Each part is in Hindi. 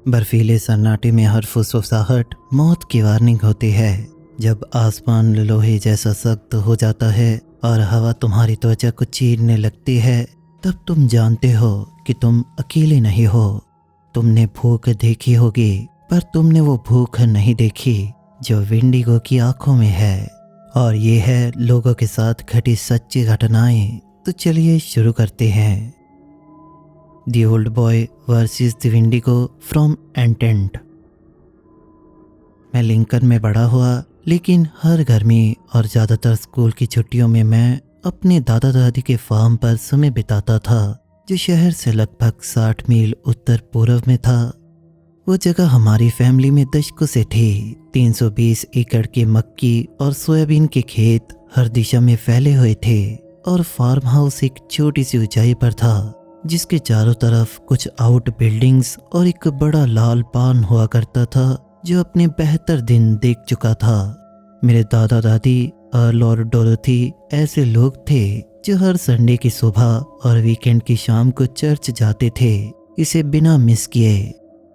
बर्फीले सन्नाटे में हर फुसफुसाहट मौत की वार्निंग होती है। जब आसमान लोहे जैसा सख्त हो जाता है और हवा तुम्हारी त्वचा को चीरने लगती है, तब तुम जानते हो कि तुम अकेले नहीं हो। तुमने भूख देखी होगी, पर तुमने वो भूख नहीं देखी जो विंडिगो की आंखों में है। और ये है लोगों के साथ घटी सच्ची घटनाएं। तो चलिए शुरू करते हैं। The old boy versus the Windigo from Entente. मैं लिंकन में बड़ा हुआ, लेकिन हर गर्मी और ज़्यादातर स्कूल की छुट्टियों में मैं अपने दादा दादी के फार्म पर समय बिताता था, जो शहर से लगभग 60 मील उत्तर पूर्व में था। वो जगह हमारी फैमिली में दशकों से थी। 320 एकड़ के मक्की और सोयाबीन के खेत हर दिशा में फैले हुए थे, और फार्म हाउस एक छोटी सी ऊंचाई पर था, जिसके चारों तरफ कुछ आउट बिल्डिंग्स और एक बड़ा लाल पान हुआ करता था जो अपने बेहतर दिन देख चुका था। मेरे दादा दादी अर्ल और डोरोथी ऐसे लोग थे जो हर संडे की सुबह और वीकेंड की शाम को चर्च जाते थे, इसे बिना मिस किए।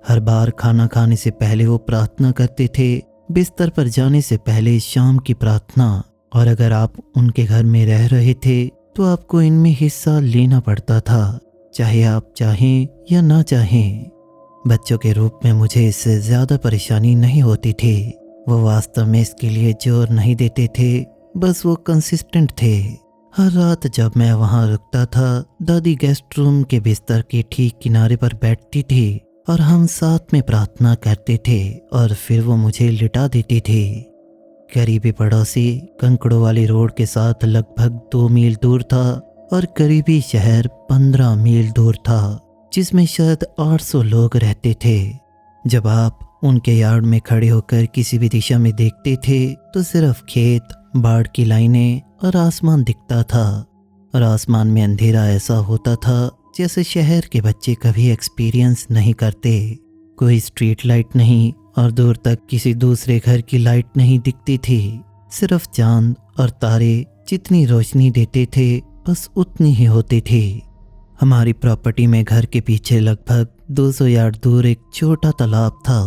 हर बार खाना खाने से पहले वो प्रार्थना करते थे, बिस्तर पर जाने से पहले शाम की प्रार्थना। और अगर आप उनके घर में रह रहे थे तो आपको इनमें हिस्सा लेना पड़ता था, चाहे आप चाहें या ना चाहें। बच्चों के रूप में मुझे इससे ज़्यादा परेशानी नहीं होती थी। वो वास्तव में इसके लिए जोर नहीं देते थे, बस वो कंसिस्टेंट थे। हर रात जब मैं वहाँ रुकता था, दादी गेस्ट रूम के बिस्तर के ठीक किनारे पर बैठती थी और हम साथ में प्रार्थना करते थे, और फिर वो मुझे लिटा देती थी। करीबी पड़ोसी कंकड़ों वाली रोड के साथ लगभग 2 मील दूर था, और करीबी शहर 15 मील दूर था, जिसमें शायद 800 लोग रहते थे। जब आप उनके यार्ड में खड़े होकर किसी भी दिशा में देखते थे तो सिर्फ खेत, बाढ़ की लाइनें और आसमान दिखता था। और आसमान में अंधेरा ऐसा होता था जैसे शहर के बच्चे कभी एक्सपीरियंस नहीं करते। कोई स्ट्रीट लाइट नहीं और दूर तक किसी दूसरे घर की लाइट नहीं दिखती थी। सिर्फ चांद और तारे जितनी रोशनी देते थे, बस उतनी ही होती थी। हमारी प्रॉपर्टी में घर के पीछे लगभग 200 यार्ड दूर एक छोटा तालाब था।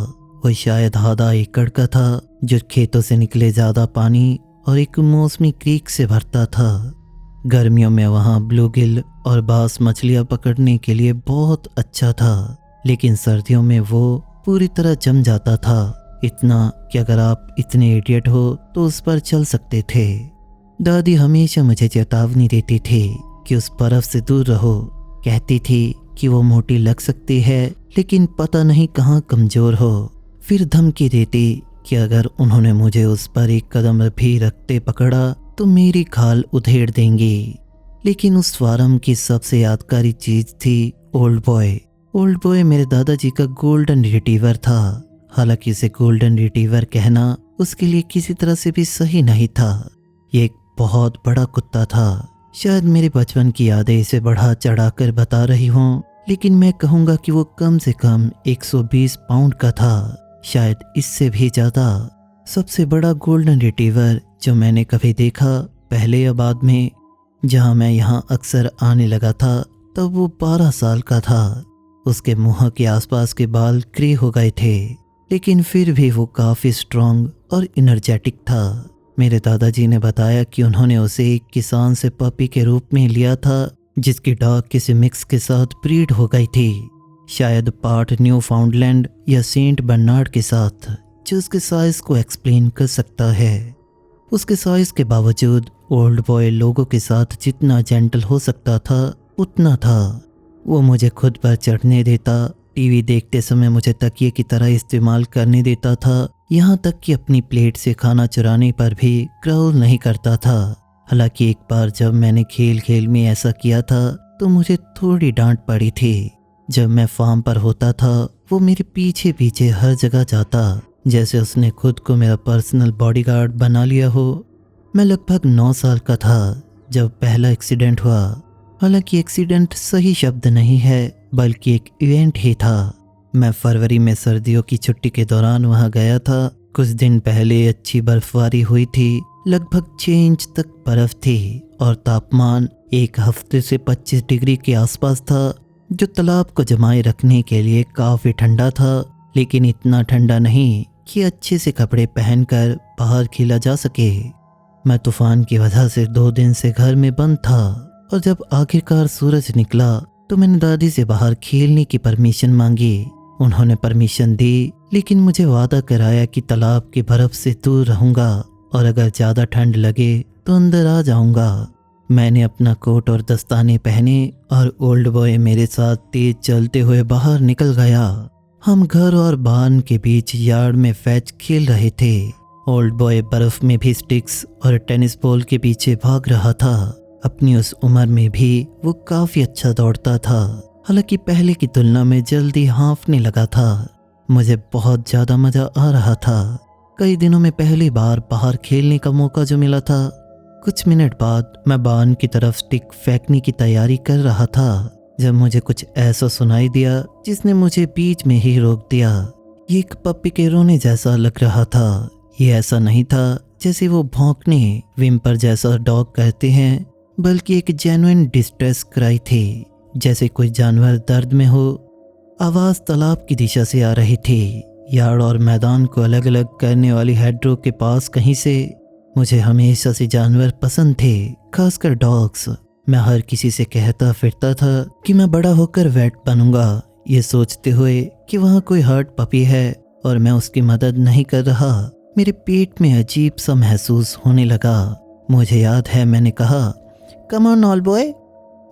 वो शायद आधा एकड़ का था, जो खेतों से निकले ज़्यादा पानी और एक मौसमी क्रीक से भरता था। गर्मियों में वहाँ ब्लूगिल और बास मछलियाँ पकड़ने के लिए बहुत अच्छा था, लेकिन सर्दियों में वो पूरी तरह जम जाता था, इतना कि अगर आप इतने इडियट हो तो उस पर चल सकते थे। दादी हमेशा मुझे चेतावनी देती थी कि उस बर्फ से दूर रहो। कहती थी कि वो मोटी लग सकती है, लेकिन पता नहीं कहाँ कमज़ोर हो। फिर धमकी देती कि अगर उन्होंने मुझे उस पर एक कदम भी रखते पकड़ा तो मेरी खाल उधेड़ देंगी। लेकिन उस फार्म की सबसे यादगारी चीज़ थी ओल्ड बॉय। ओल्ड बॉय मेरे दादाजी का गोल्डन रिट्रीवर था। हालांकि इसे गोल्डन रिट्रीवर कहना उसके लिए किसी तरह से भी सही नहीं था। ये एक बहुत बड़ा कुत्ता था। शायद मेरे बचपन की यादें इसे बढ़ा चढ़ाकर बता रही हों, लेकिन मैं कहूँगा कि वो कम से कम 120 पाउंड का था, शायद इससे भी ज़्यादा। सबसे बड़ा गोल्डन रिट्रीवर जो मैंने कभी देखा, पहले या बाद में जहाँ मैं यहाँ अक्सर आने लगा था, तब वो 12 साल का था। उसके मुँह के आसपास के बाल ग्रे हो गए थे, लेकिन फिर भी वो काफ़ी स्ट्रॉन्ग और इनर्जेटिक था। मेरे दादाजी ने बताया कि उन्होंने उसे एक किसान से पपी के रूप में लिया था, जिसकी डॉग किसी मिक्स के साथ ब्रीड हो गई थी, शायद पार्ट न्यू फाउंडलैंड या सेंट बर्नार्ड के साथ, जो उसके साइज को एक्सप्लेन कर सकता है। उसके साइज के बावजूद ओल्ड बॉय लोगों के साथ जितना जेंटल हो सकता था उतना था। वो मुझे खुद पर चढ़ने देता, टीवी देखते समय मुझे तकिए की तरह इस्तेमाल करने देता था, यहाँ तक कि अपनी प्लेट से खाना चुराने पर भी ग्राउल नहीं करता था। हालांकि एक बार जब मैंने खेल खेल में ऐसा किया था तो मुझे थोड़ी डांट पड़ी थी। जब मैं फार्म पर होता था, वो मेरे पीछे पीछे हर जगह जाता, जैसे उसने खुद को मेरा पर्सनल बॉडीगार्ड बना लिया हो। मैं लगभग 9 साल का था जब पहला एक्सीडेंट हुआ। हालांकि एक्सीडेंट सही शब्द नहीं है, बल्कि एक इवेंट ही था। मैं फरवरी में सर्दियों की छुट्टी के दौरान वहां गया था। कुछ दिन पहले अच्छी बर्फबारी हुई थी, लगभग 6 इंच तक बर्फ थी और तापमान एक हफ्ते से 25 डिग्री के आसपास था, जो तालाब को जमाए रखने के लिए काफ़ी ठंडा था, लेकिन इतना ठंडा नहीं कि अच्छे से कपड़े पहनकर बाहर खेला जा सके। मैं तूफान की वजह से 2 दिन से घर में बंद था और जब आखिरकार सूरज निकला तो मैंने दादी से बाहर खेलने की परमिशन मांगी। उन्होंने परमिशन दी, लेकिन मुझे वादा कराया कि तालाब की बर्फ से दूर रहूंगा और अगर ज़्यादा ठंड लगे तो अंदर आ जाऊंगा। मैंने अपना कोट और दस्ताने पहने और ओल्ड बॉय मेरे साथ तेज चलते हुए बाहर निकल गया। हम घर और बार्न के बीच यार्ड में फैच खेल रहे थे। ओल्ड बॉय बर्फ में भी स्टिक्स और टेनिस बॉल के पीछे भाग रहा था। अपनी उस उम्र में भी वो काफ़ी अच्छा दौड़ता था, हालांकि पहले की तुलना में जल्दी हाँफने लगा था। मुझे बहुत ज़्यादा मज़ा आ रहा था। कई दिनों में पहली बार बाहर खेलने का मौका जो मिला था। कुछ मिनट बाद मैं बार्न की तरफ स्टिक फेंकने की तैयारी कर रहा था जब मुझे कुछ ऐसा सुनाई दिया जिसने मुझे बीच में ही रोक दिया। ये एक पप्पी के रोने जैसा लग रहा था। ये ऐसा नहीं था जैसे वो भौंकने विम्पर जैसा डॉग कहते हैं, बल्कि एक जेन्युइन डिस्ट्रेस क्राई थी, जैसे कोई जानवर दर्द में हो। आवाज़ तालाब की दिशा से आ रही थी, यार्ड और मैदान को अलग अलग करने वाली हेड्रो के पास कहीं से। मुझे हमेशा से जानवर पसंद थे, खासकर डॉग्स। मैं हर किसी से कहता फिरता था कि मैं बड़ा होकर वेट बनूंगा, ये सोचते हुए कि वहाँ कोई हर्ट पपी है और मैं उसकी मदद नहीं कर रहा। मेरे पेट में अजीब सा महसूस होने लगा। मुझे याद है मैंने कहा, कम ऑन ऑल बॉय,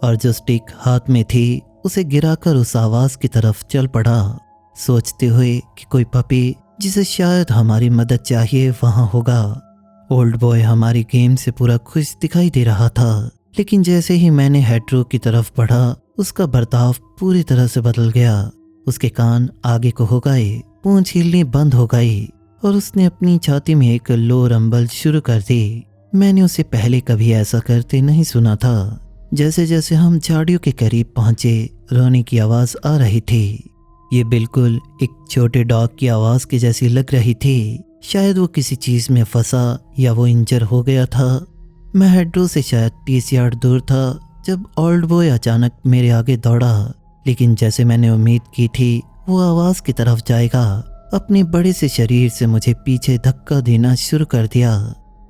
और जो स्टिक हाथ में थी उसे गिराकर उस आवाज़ की तरफ चल पड़ा, सोचते हुए कि कोई पपी जिसे शायद हमारी मदद चाहिए वहाँ होगा। ओल्ड बॉय हमारी गेम से पूरा खुश दिखाई दे रहा था, लेकिन जैसे ही मैंने हेड्रो की तरफ बढ़ा उसका बर्ताव पूरी तरह से बदल गया। उसके कान आगे को हो गए, पूंछ हिलनी बंद हो गई और उसने अपनी छाती में एक लो रंबल शुरू कर दी। मैंने उसे पहले कभी ऐसा करते नहीं सुना था। जैसे जैसे हम झाड़ियों के करीब पहुंचे, रोने की आवाज़ आ रही थी। ये बिल्कुल एक छोटे डॉग की आवाज़ की जैसी लग रही थी। शायद वो किसी चीज़ में फंसा या वो इंजर हो गया था। मैं हेड्रो से शायद 30 यार्ड दूर था जब ओल्ड बॉय अचानक मेरे आगे दौड़ा, लेकिन जैसे मैंने उम्मीद की थी वो आवाज़ की तरफ जाएगा, अपने बड़े से शरीर से मुझे पीछे धक्का देना शुरू कर दिया।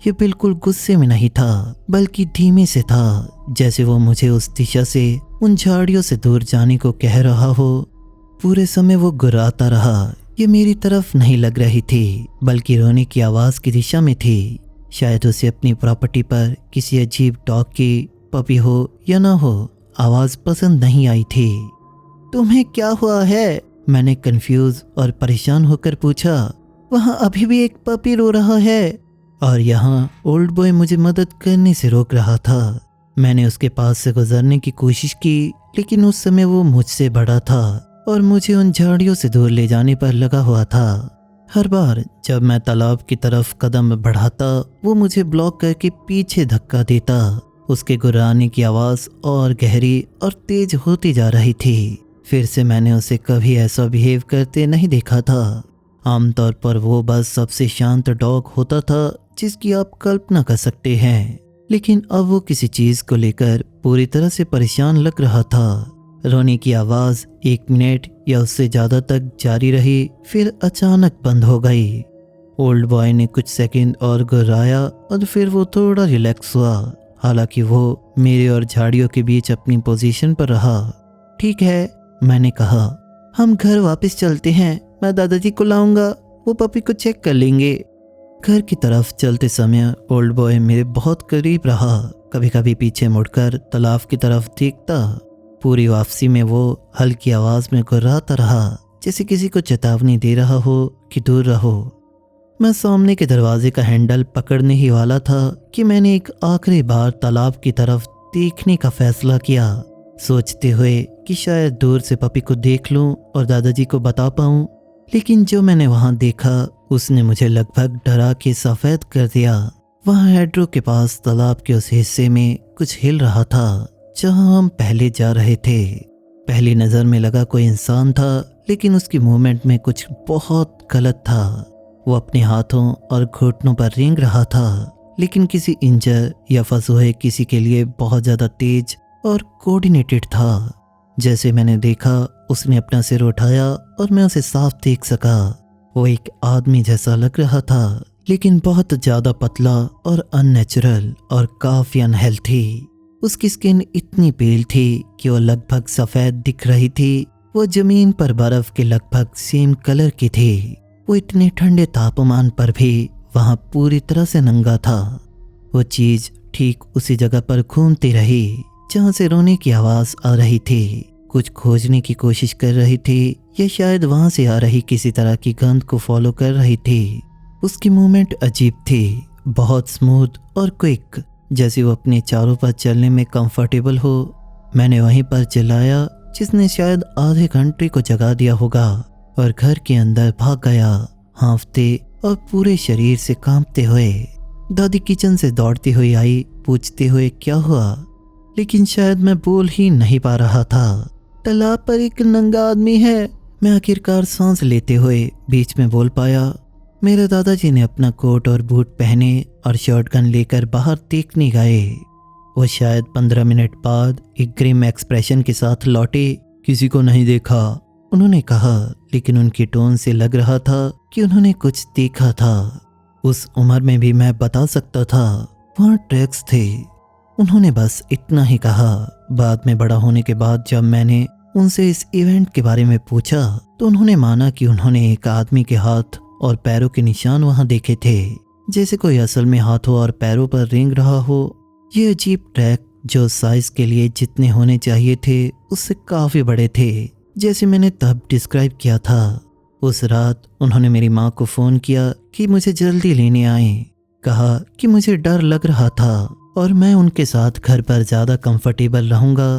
ये बिल्कुल गुस्से में नहीं था, बल्कि धीमे से था, जैसे वो मुझे उस दिशा से, उन झाड़ियों से दूर जाने को कह रहा हो। पूरे समय वो गुर्राता रहा। ये मेरी तरफ नहीं लग रही थी, बल्कि रोने की आवाज़ की दिशा में थी। शायद उसे अपनी प्रॉपर्टी पर किसी अजीब डॉग की, पपी हो या ना हो, आवाज़ पसंद नहीं आई थी। तुम्हें क्या हुआ है? मैंने कंफ्यूज और परेशान होकर पूछा। वहाँ अभी भी एक पपी रो रहा है और यहाँ ओल्ड बॉय मुझे मदद करने से रोक रहा था। मैंने उसके पास से गुजरने की कोशिश की, लेकिन उस समय वो मुझसे बड़ा था और मुझे उन झाड़ियों से दूर ले जाने पर लगा हुआ था। हर बार जब मैं तालाब की तरफ कदम बढ़ाता वो मुझे ब्लॉक करके पीछे धक्का देता। उसके गुर्राने की आवाज़ और गहरी और तेज होती जा रही थी। फिर से मैंने उसे कभी ऐसा बिहेव करते नहीं देखा था। आमतौर पर वो बस सबसे शांत डॉग होता था जिसकी आप कल्पना कर सकते हैं, लेकिन अब वो किसी चीज़ को लेकर पूरी तरह से परेशान लग रहा था। रोने की आवाज़ 1 मिनट या उससे ज़्यादा तक जारी रही, फिर अचानक बंद हो गई। ओल्ड बॉय ने कुछ सेकंड और गुर्राया और फिर वो थोड़ा रिलैक्स हुआ, हालांकि वो मेरे और झाड़ियों के बीच अपनी पोजीशन पर रहा। ठीक है, मैंने कहा, हम घर वापस चलते हैं। मैं दादाजी को लाऊंगा, वो पपी को चेक कर लेंगे। घर की तरफ चलते समय ओल्ड बॉय मेरे बहुत करीब रहा, कभी कभी पीछे मुड़कर तालाब की तरफ देखता। पूरी वापसी में वो हल्की आवाज़ में गुर्राता रहा, जैसे किसी को चेतावनी दे रहा हो कि दूर रहो। मैं सामने के दरवाजे का हैंडल पकड़ने ही वाला था कि मैंने एक आखिरी बार तालाब की तरफ देखने का फैसला किया, सोचते हुए कि शायद दूर से पपी को देख लूं और दादाजी को बता पाऊं। लेकिन जो मैंने वहां देखा उसने मुझे लगभग डरा के सफ़ेद कर दिया। वहां हेड्रो के पास तालाब के उस हिस्से में कुछ हिल रहा था जहां हम पहले जा रहे थे। पहली नज़र में लगा कोई इंसान था, लेकिन उसकी मूवमेंट में कुछ बहुत गलत था। वो अपने हाथों और घुटनों पर रेंग रहा था, लेकिन किसी इंजर या फंसे हुए किसी के लिए बहुत ज़्यादा तेज और कोऑर्डिनेटेड था। जैसे मैंने देखा उसने अपना सिर उठाया और मैं उसे साफ देख सका। वो एक आदमी जैसा लग रहा था, लेकिन बहुत ज्यादा पतला और अननेचुरल और काफी अनहेल्थी। उसकी स्किन इतनी पेल थी कि वो लगभग सफेद दिख रही थी। वो जमीन पर बर्फ के लगभग सेम कलर की थी। वो इतने ठंडे तापमान पर भी वहां पूरी तरह से नंगा था। वो चीज ठीक उसी जगह पर घूमती रही जहां से रोने की आवाज आ रही थी। कुछ खोजने की कोशिश कर रही थी या शायद वहां से आ रही किसी तरह की गंध को फॉलो कर रही थी। उसकी मूवमेंट अजीब थी, बहुत स्मूथ और क्विक, जैसे वो अपने चारों पर चलने में कंफर्टेबल हो। मैंने वहीं पर चिल्लाया, जिसने शायद आधे घंटे को जगा दिया होगा, और घर के अंदर भाग गया, हांफते और पूरे शरीर से कांपते हुए। दादी किचन से दौड़ती हुई आई, पूछते हुए क्या हुआ, लेकिन शायद मैं बोल ही नहीं पा रहा था। तालाब पर एक नंगा आदमी है, मैं आखिरकार सांस लेते हुए बीच में बोल पाया। मेरे दादाजी ने अपना कोट और बूट पहने और शॉटगन लेकर बाहर देखने गए। वो शायद 15 मिनट बाद एक ग्रिम एक्सप्रेशन के साथ लौटे। किसी को नहीं देखा, उन्होंने कहा, लेकिन उनकी टोन से लग रहा था कि उन्होंने कुछ देखा था। उस उम्र में भी मैं बता सकता था, वहाँ ट्रैक्स थे। उन्होंने बस इतना ही कहा। बाद में बड़ा होने के बाद जब मैंने उनसे इस इवेंट के बारे में पूछा तो उन्होंने माना कि उन्होंने एक आदमी के हाथ और पैरों के निशान वहां देखे थे, जैसे कोई असल में हाथों और पैरों पर रेंग रहा हो। ये अजीब ट्रैक जो साइज के लिए जितने होने चाहिए थे उससे काफी बड़े थे, जैसे मैंने तब डिस्क्राइब किया था। उस रात उन्होंने मेरी माँ को फोन किया कि मुझे जल्दी लेने आए। कहा कि मुझे डर लग रहा था और मैं उनके साथ घर पर ज्यादा कंफर्टेबल रहूंगा।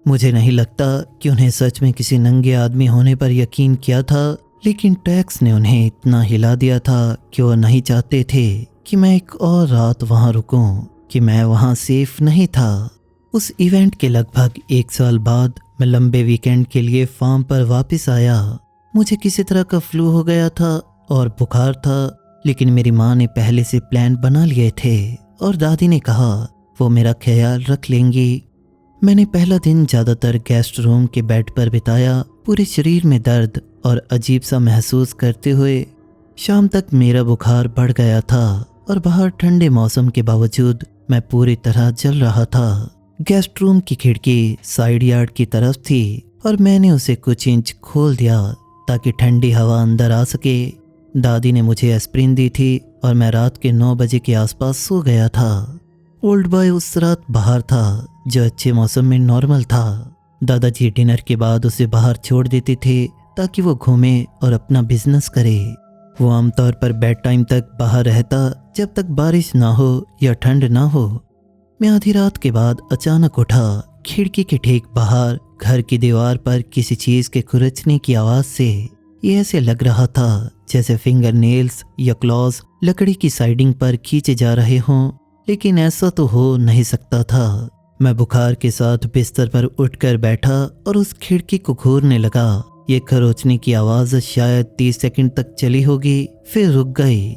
मुझे नहीं लगता कि उन्हें सच में किसी नंगे आदमी होने पर यकीन किया था, लेकिन टैक्स ने उन्हें इतना हिला दिया था कि वो नहीं चाहते थे कि मैं एक और रात वहां रुकूं, कि मैं वहां सेफ नहीं था। उस इवेंट के लगभग 1 साल बाद मैं लंबे वीकेंड के लिए फार्म पर वापस आया। मुझे किसी तरह का फ्लू हो गया था और बुखार था, लेकिन मेरी माँ ने पहले से प्लान बना लिए थे और दादी ने कहा वो मेरा ख्याल रख लेंगी। मैंने पहला दिन ज़्यादातर गेस्ट रूम के बेड पर बिताया, पूरे शरीर में दर्द और अजीब सा महसूस करते हुए। शाम तक मेरा बुखार बढ़ गया था और बाहर ठंडे मौसम के बावजूद मैं पूरी तरह जल रहा था। गेस्ट रूम की खिड़की साइड यार्ड की तरफ थी और मैंने उसे कुछ इंच खोल दिया ताकि ठंडी हवा अंदर आ सके। दादी ने मुझे एस्प्रिन दी थी और मैं रात के 9 बजे के आसपास सो गया था। ओल्ड बॉय उस रात बाहर था, जो अच्छे मौसम में नॉर्मल था। दादाजी डिनर के बाद उसे बाहर छोड़ देते थे ताकि वो घूमे और अपना बिजनेस करे। वो आमतौर पर बेड टाइम तक बाहर रहता जब तक बारिश ना हो या ठंड ना हो। मैं आधी रात के बाद अचानक उठा। खिड़की के ठीक बाहर घर की दीवार पर किसी चीज के खुरचने की आवाज से ये ऐसे लग रहा था जैसे फिंगर नेल्स या क्लॉज लकड़ी की साइडिंग पर खींचे जा रहे हों, लेकिन ऐसा तो हो नहीं सकता था। मैं बुखार के साथ बिस्तर पर उठकर बैठा और उस खिड़की को घूरने लगा। ये खरोचने की आवाज शायद 30 सेकंड तक चली होगी, फिर रुक गई।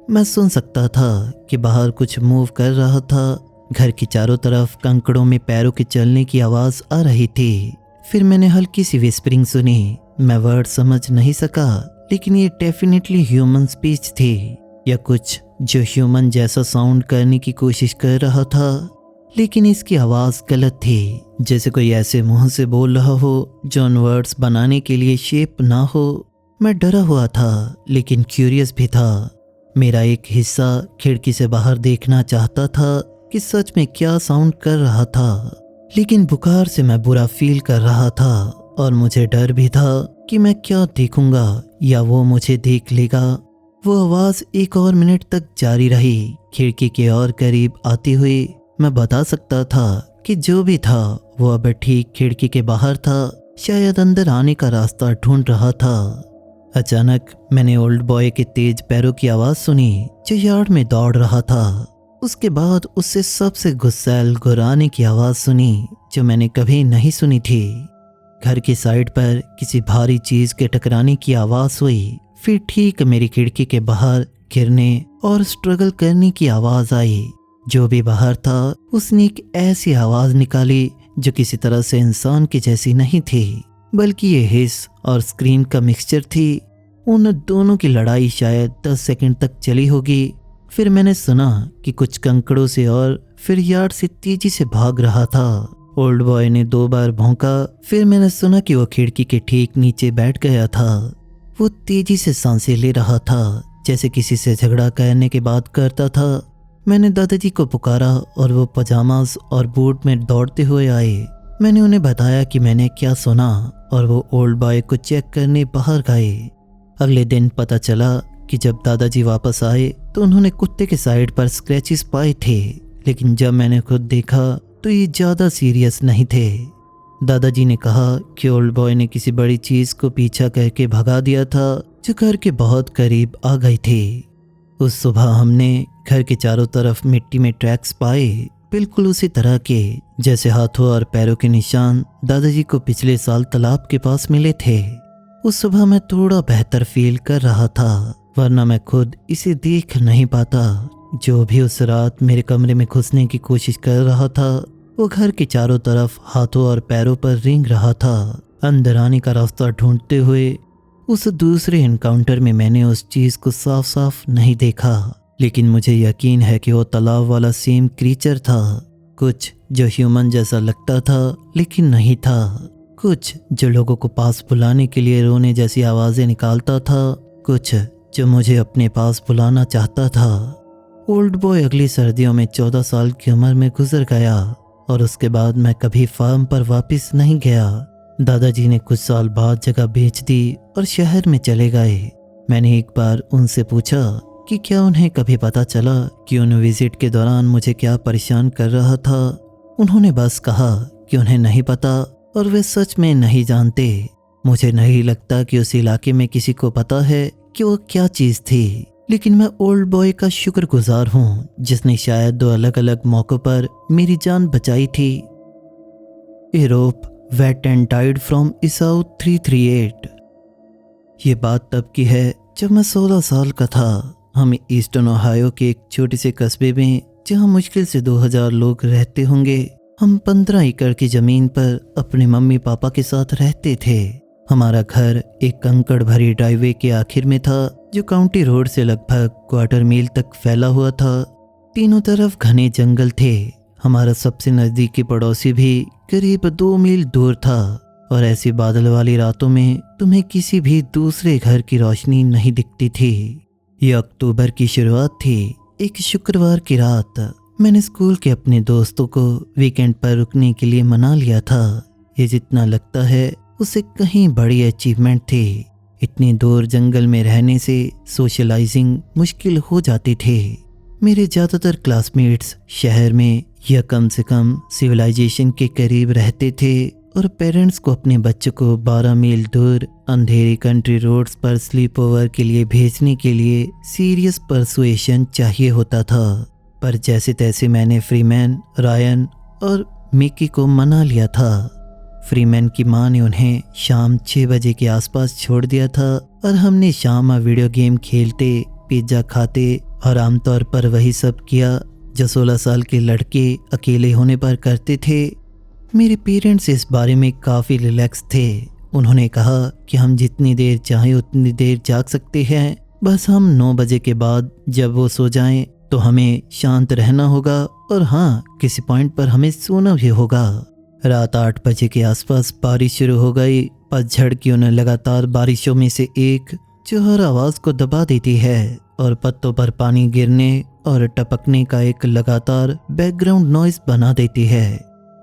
मैं सुन सकता था कि बाहर कुछ मूव कर रहा था। घर की चारों तरफ कंकड़ों में पैरों के चलने की आवाज आ रही थी। फिर मैंने हल्की सी विस्परिंग सुनी। मैं वर्ड समझ नहीं सका, लेकिन ये डेफिनेटली ह्यूमन स्पीच थी या कुछ जो ह्यूमन जैसा साउंड करने की कोशिश कर रहा था, लेकिन इसकी आवाज गलत थी, जैसे कोई ऐसे मुंह से बोल रहा हो जो वर्ड्स बनाने के लिए शेप ना हो। मैं डरा हुआ था, लेकिन क्यूरियस भी था। मेरा एक हिस्सा खिड़की से बाहर देखना चाहता था कि सच में क्या साउंड कर रहा था, लेकिन बुखार से मैं बुरा फील कर रहा था और मुझे डर भी था कि मैं क्या देखूंगा या वो मुझे देख लेगा। वो आवाज 1 और मिनट तक जारी रही। खिड़की के और करीब आती हुई मैं बता सकता था कि जो भी था वो अब ठीक खिड़की के बाहर था, शायद अंदर आने का रास्ता ढूंढ रहा था। अचानक मैंने ओल्ड बॉय के तेज पैरों की आवाज सुनी जो यार्ड में दौड़ रहा था। उसके बाद उससे सबसे गुस्सैल गुर्राने की आवाज सुनी जो मैंने कभी नहीं सुनी थी। घर की साइड पर किसी भारी चीज के टकराने की आवाज हुई। फिर ठीक मेरी खिड़की के बाहर गिरने और स्ट्रगल करने की आवाज आई। जो भी बाहर था उसने एक ऐसी आवाज निकाली जो किसी तरह से इंसान की जैसी नहीं थी, बल्कि ये हिस्स और स्क्रीन का मिक्सचर थी। उन दोनों की लड़ाई शायद 10 सेकंड तक चली होगी। फिर मैंने सुना कि कुछ कंकड़ों से और फिर यार्ड से तेजी से भाग रहा था। ओल्ड बॉय ने 2 बार भौंका। फिर मैंने सुना कि वो खिड़की के ठीक नीचे बैठ गया था। वो तेजी से सांसें ले रहा था, जैसे किसी से झगड़ा करने के बाद करता था। मैंने दादाजी को पुकारा और वो पजामाज और बूट में दौड़ते हुए आए। मैंने उन्हें बताया कि मैंने क्या सुना और वो ओल्ड बॉय को चेक करने बाहर गए। अगले दिन पता चला कि जब दादाजी वापस आए तो उन्होंने कुत्ते के साइड पर स्क्रैचेस पाए थे, लेकिन जब मैंने खुद देखा तो ये ज़्यादा सीरियस नहीं थे। दादाजी ने कहा कि ओल्ड बॉय ने किसी बड़ी चीज़ को पीछा करके भगा दिया था जो घर के बहुत करीब आ गई थी। उस सुबह हमने घर के चारों तरफ मिट्टी में ट्रैक्स पाए, बिल्कुल उसी तरह के जैसे हाथों और पैरों के निशान दादाजी को पिछले साल तालाब के पास मिले थे। उस सुबह मैं थोड़ा बेहतर फील कर रहा था, वरना मैं खुद इसे देख नहीं पाता। जो भी उस रात मेरे कमरे में घुसने की कोशिश कर रहा था, वो घर के चारों तरफ हाथों और पैरों पर रेंग रहा था, अंदर आने का रास्ता ढूंढते हुए। उस दूसरे एनकाउंटर में मैंने उस चीज़ को साफ साफ नहीं देखा, लेकिन मुझे यकीन है कि वो तालाब वाला सेम क्रीचर था। कुछ जो ह्यूमन जैसा लगता था लेकिन नहीं था, कुछ जो लोगों को पास बुलाने के लिए रोने जैसी आवाज़ें निकालता था, कुछ जो मुझे अपने पास बुलाना चाहता था। ओल्ड बॉय अगली सर्दियों में 14 साल की उम्र में गुजर गया और उसके बाद मैं कभी फार्म पर वापस नहीं गया। दादाजी ने कुछ साल बाद जगह बेच दी और शहर में चले गए। मैंने एक बार उनसे पूछा कि क्या उन्हें कभी पता चला कि उन विजिट के दौरान मुझे क्या परेशान कर रहा था। उन्होंने बस कहा कि उन्हें नहीं पता और वे सच में नहीं जानते। मुझे नहीं लगता कि उस इलाके में किसी को पता है कि वो क्या चीज़ थी, लेकिन मैं ओल्ड बॉय का शुक्रगुजार हूँ जिसने शायद 2 अलग अलग मौक़ों पर मेरी जान बचाई थी। Europe wait and died from Esau 338। ये बात तब की है जब मैं 16 साल का था। हम ईस्टर्न ओहायो के एक छोटे से कस्बे में, जहाँ मुश्किल से 2000 लोग रहते होंगे, हम 15 एकड़ की ज़मीन पर अपने मम्मी पापा के साथ रहते थे। हमारा घर एक कंकड़ भरी ड्राइववे के आखिर में था, जो काउंटी रोड से लगभग क्वार्टर मील तक फैला हुआ था। तीनों तरफ घने जंगल थे। हमारा सबसे नज़दीकी पड़ोसी भी करीब 2 मील दूर था और ऐसी बादल वाली रातों में तुम्हें किसी भी दूसरे घर की रोशनी नहीं दिखती थी। यह अक्टूबर की शुरुआत थी, एक शुक्रवार की रात। मैंने स्कूल के अपने दोस्तों को वीकेंड पर रुकने के लिए मना लिया था। ये जितना लगता है उससे कहीं बड़ी अचीवमेंट थी। इतनी दूर जंगल में रहने से सोशलाइजिंग मुश्किल हो जाती थी। मेरे ज़्यादातर क्लासमेट्स शहर में या कम से कम सिविलाइजेशन के करीब रहते थे और पेरेंट्स को अपने बच्चों को 12 मील दूर अंधेरी कंट्री रोड्स पर स्लीप ओवर के लिए भेजने के लिए सीरियस परसुएशन चाहिए होता था। पर जैसे तैसे मैंने फ्रीमैन, रायन और मिकी को मना लिया था। फ्रीमैन की माँ ने उन्हें शाम 6 बजे के आसपास छोड़ दिया था और हमने शाम वीडियो गेम खेलते, पिज्ज़ा खाते और आमतौर पर वही सब किया जो 16 साल के लड़के अकेले होने पर करते थे। मेरे पेरेंट्स इस बारे में काफ़ी रिलैक्स थे। उन्होंने कहा कि हम जितनी देर चाहें उतनी देर जाग सकते हैं, बस हम 9 बजे के बाद जब वो सो जाएं तो हमें शांत रहना होगा और हाँ, किसी पॉइंट पर हमें सोना भी होगा। रात 8 बजे के आसपास बारिश शुरू हो गई। पतझड़ की उन लगातार बारिशों में से एक जो हर आवाज़ को दबा देती है और पत्तों पर पानी गिरने और टपकने का एक लगातार बैकग्राउंड नॉइज बना देती है।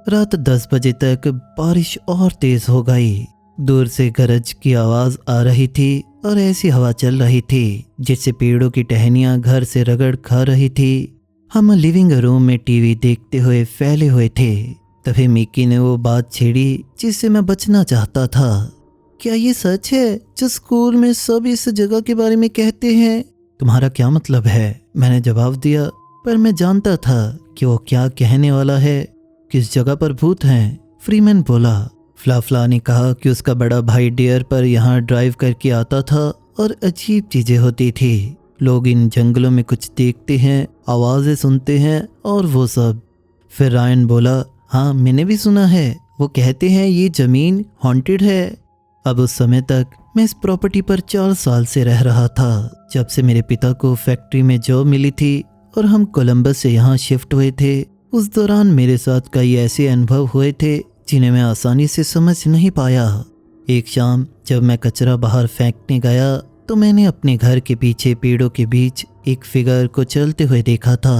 रात 10 बजे तक बारिश और तेज हो गई। दूर से गरज की आवाज़ आ रही थी और ऐसी हवा चल रही थी जिससे पेड़ों की टहनियाँ घर से रगड़ खा रही थी। हम लिविंग रूम में टीवी देखते हुए फैले हुए थे। तभी मिकी ने वो बात छेड़ी जिससे मैं बचना चाहता था। क्या ये सच है जो स्कूल में सब इस जगह के बारे में कहते हैं? तुम्हारा क्या मतलब है? मैंने जवाब दिया, पर मैं जानता था कि वो क्या कहने वाला है। किस जगह पर भूत हैं? फ्रीमैन बोला। फ्लाफ्ला ने कहा कि उसका बड़ा भाई डियर पर यहाँ ड्राइव करके आता था और अजीब चीजें होती थी। लोग इन जंगलों में कुछ देखते हैं, आवाजें सुनते हैं और वो सब। फिर रायन बोला, हाँ, मैंने भी सुना है। वो कहते हैं ये ज़मीन हॉन्टेड है। अब उस समय तक मैं इस प्रॉपर्टी पर 4 साल से रह रहा था, जब से मेरे पिता को फैक्ट्री में जॉब मिली थी और हम कोलंबस से यहाँ शिफ्ट हुए थे। उस दौरान मेरे साथ कई ऐसे अनुभव हुए थे जिन्हें मैं आसानी से समझ नहीं पाया। एक शाम जब मैं कचरा बाहर फेंकने गया तो मैंने अपने घर के पीछे पेड़ों के बीच एक फिगर को चलते हुए देखा था।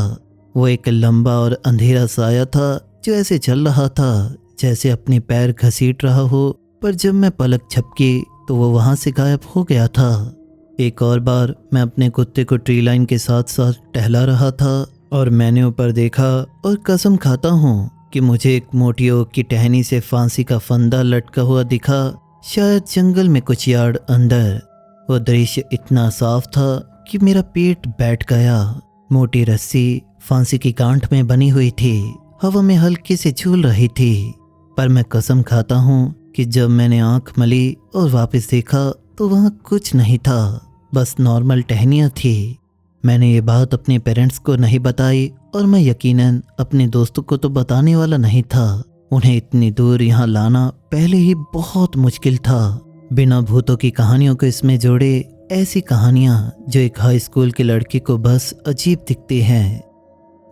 वो एक लंबा और अंधेरा साया था जो ऐसे चल रहा था जैसे अपने पैर घसीट रहा हो, पर जब मैं पलक झपकी तो वो वहां से गायब हो गया था। एक और बार मैं अपने कुत्ते को ट्री लाइन के साथ साथ टहला रहा था और मैंने ऊपर देखा और कसम खाता हूँ कि मुझे एक मोटी ओक की टहनी से फांसी का फंदा लटका हुआ दिखा, शायद जंगल में कुछ यार्ड अंदर। वो दृश्य इतना साफ था कि मेरा पेट बैठ गया। मोटी रस्सी फांसी की गांठ में बनी हुई थी, हवा में हल्के से झूल रही थी। पर मैं कसम खाता हूँ कि जब मैंने आंख मली और वापस देखा तो वहाँ कुछ नहीं था, बस नॉर्मल टहनियाँ थी। मैंने ये बात अपने पेरेंट्स को नहीं बताई और मैं यकीनन अपने दोस्तों को तो बताने वाला नहीं था। उन्हें इतनी दूर यहाँ लाना पहले ही बहुत मुश्किल था। बिना भूतों की कहानियों को इसमें जोड़े ऐसी कहानियाँ जो एक हाई स्कूल के लड़के को बस अजीब दिखती हैं।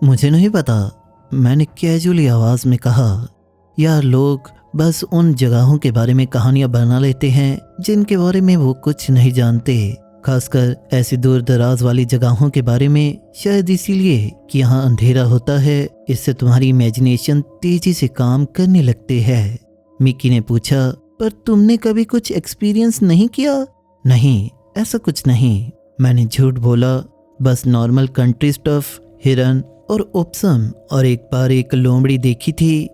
मुझे नहीं पता, मैंने कैजुअली आवाज़ में कहा। यार, लोग बस उन जगहों के बारे में कहानियां बना लेते हैं जिनके बारे में वो कुछ नहीं जानते, खासकर ऐसी दूर दराज वाली जगहों के बारे में। शायद इसीलिए कि यहाँ अंधेरा होता है, इससे तुम्हारी इमेजिनेशन तेजी से काम करने लगते हैं। मिकी ने पूछा, पर तुमने कभी कुछ एक्सपीरियंस नहीं किया? नहीं, ऐसा कुछ नहीं, मैंने झूठ बोला। बस नॉर्मल कंट्री स्टफ, हिरन और ओप्सम, और एक बार एक लोमड़ी देखी थी।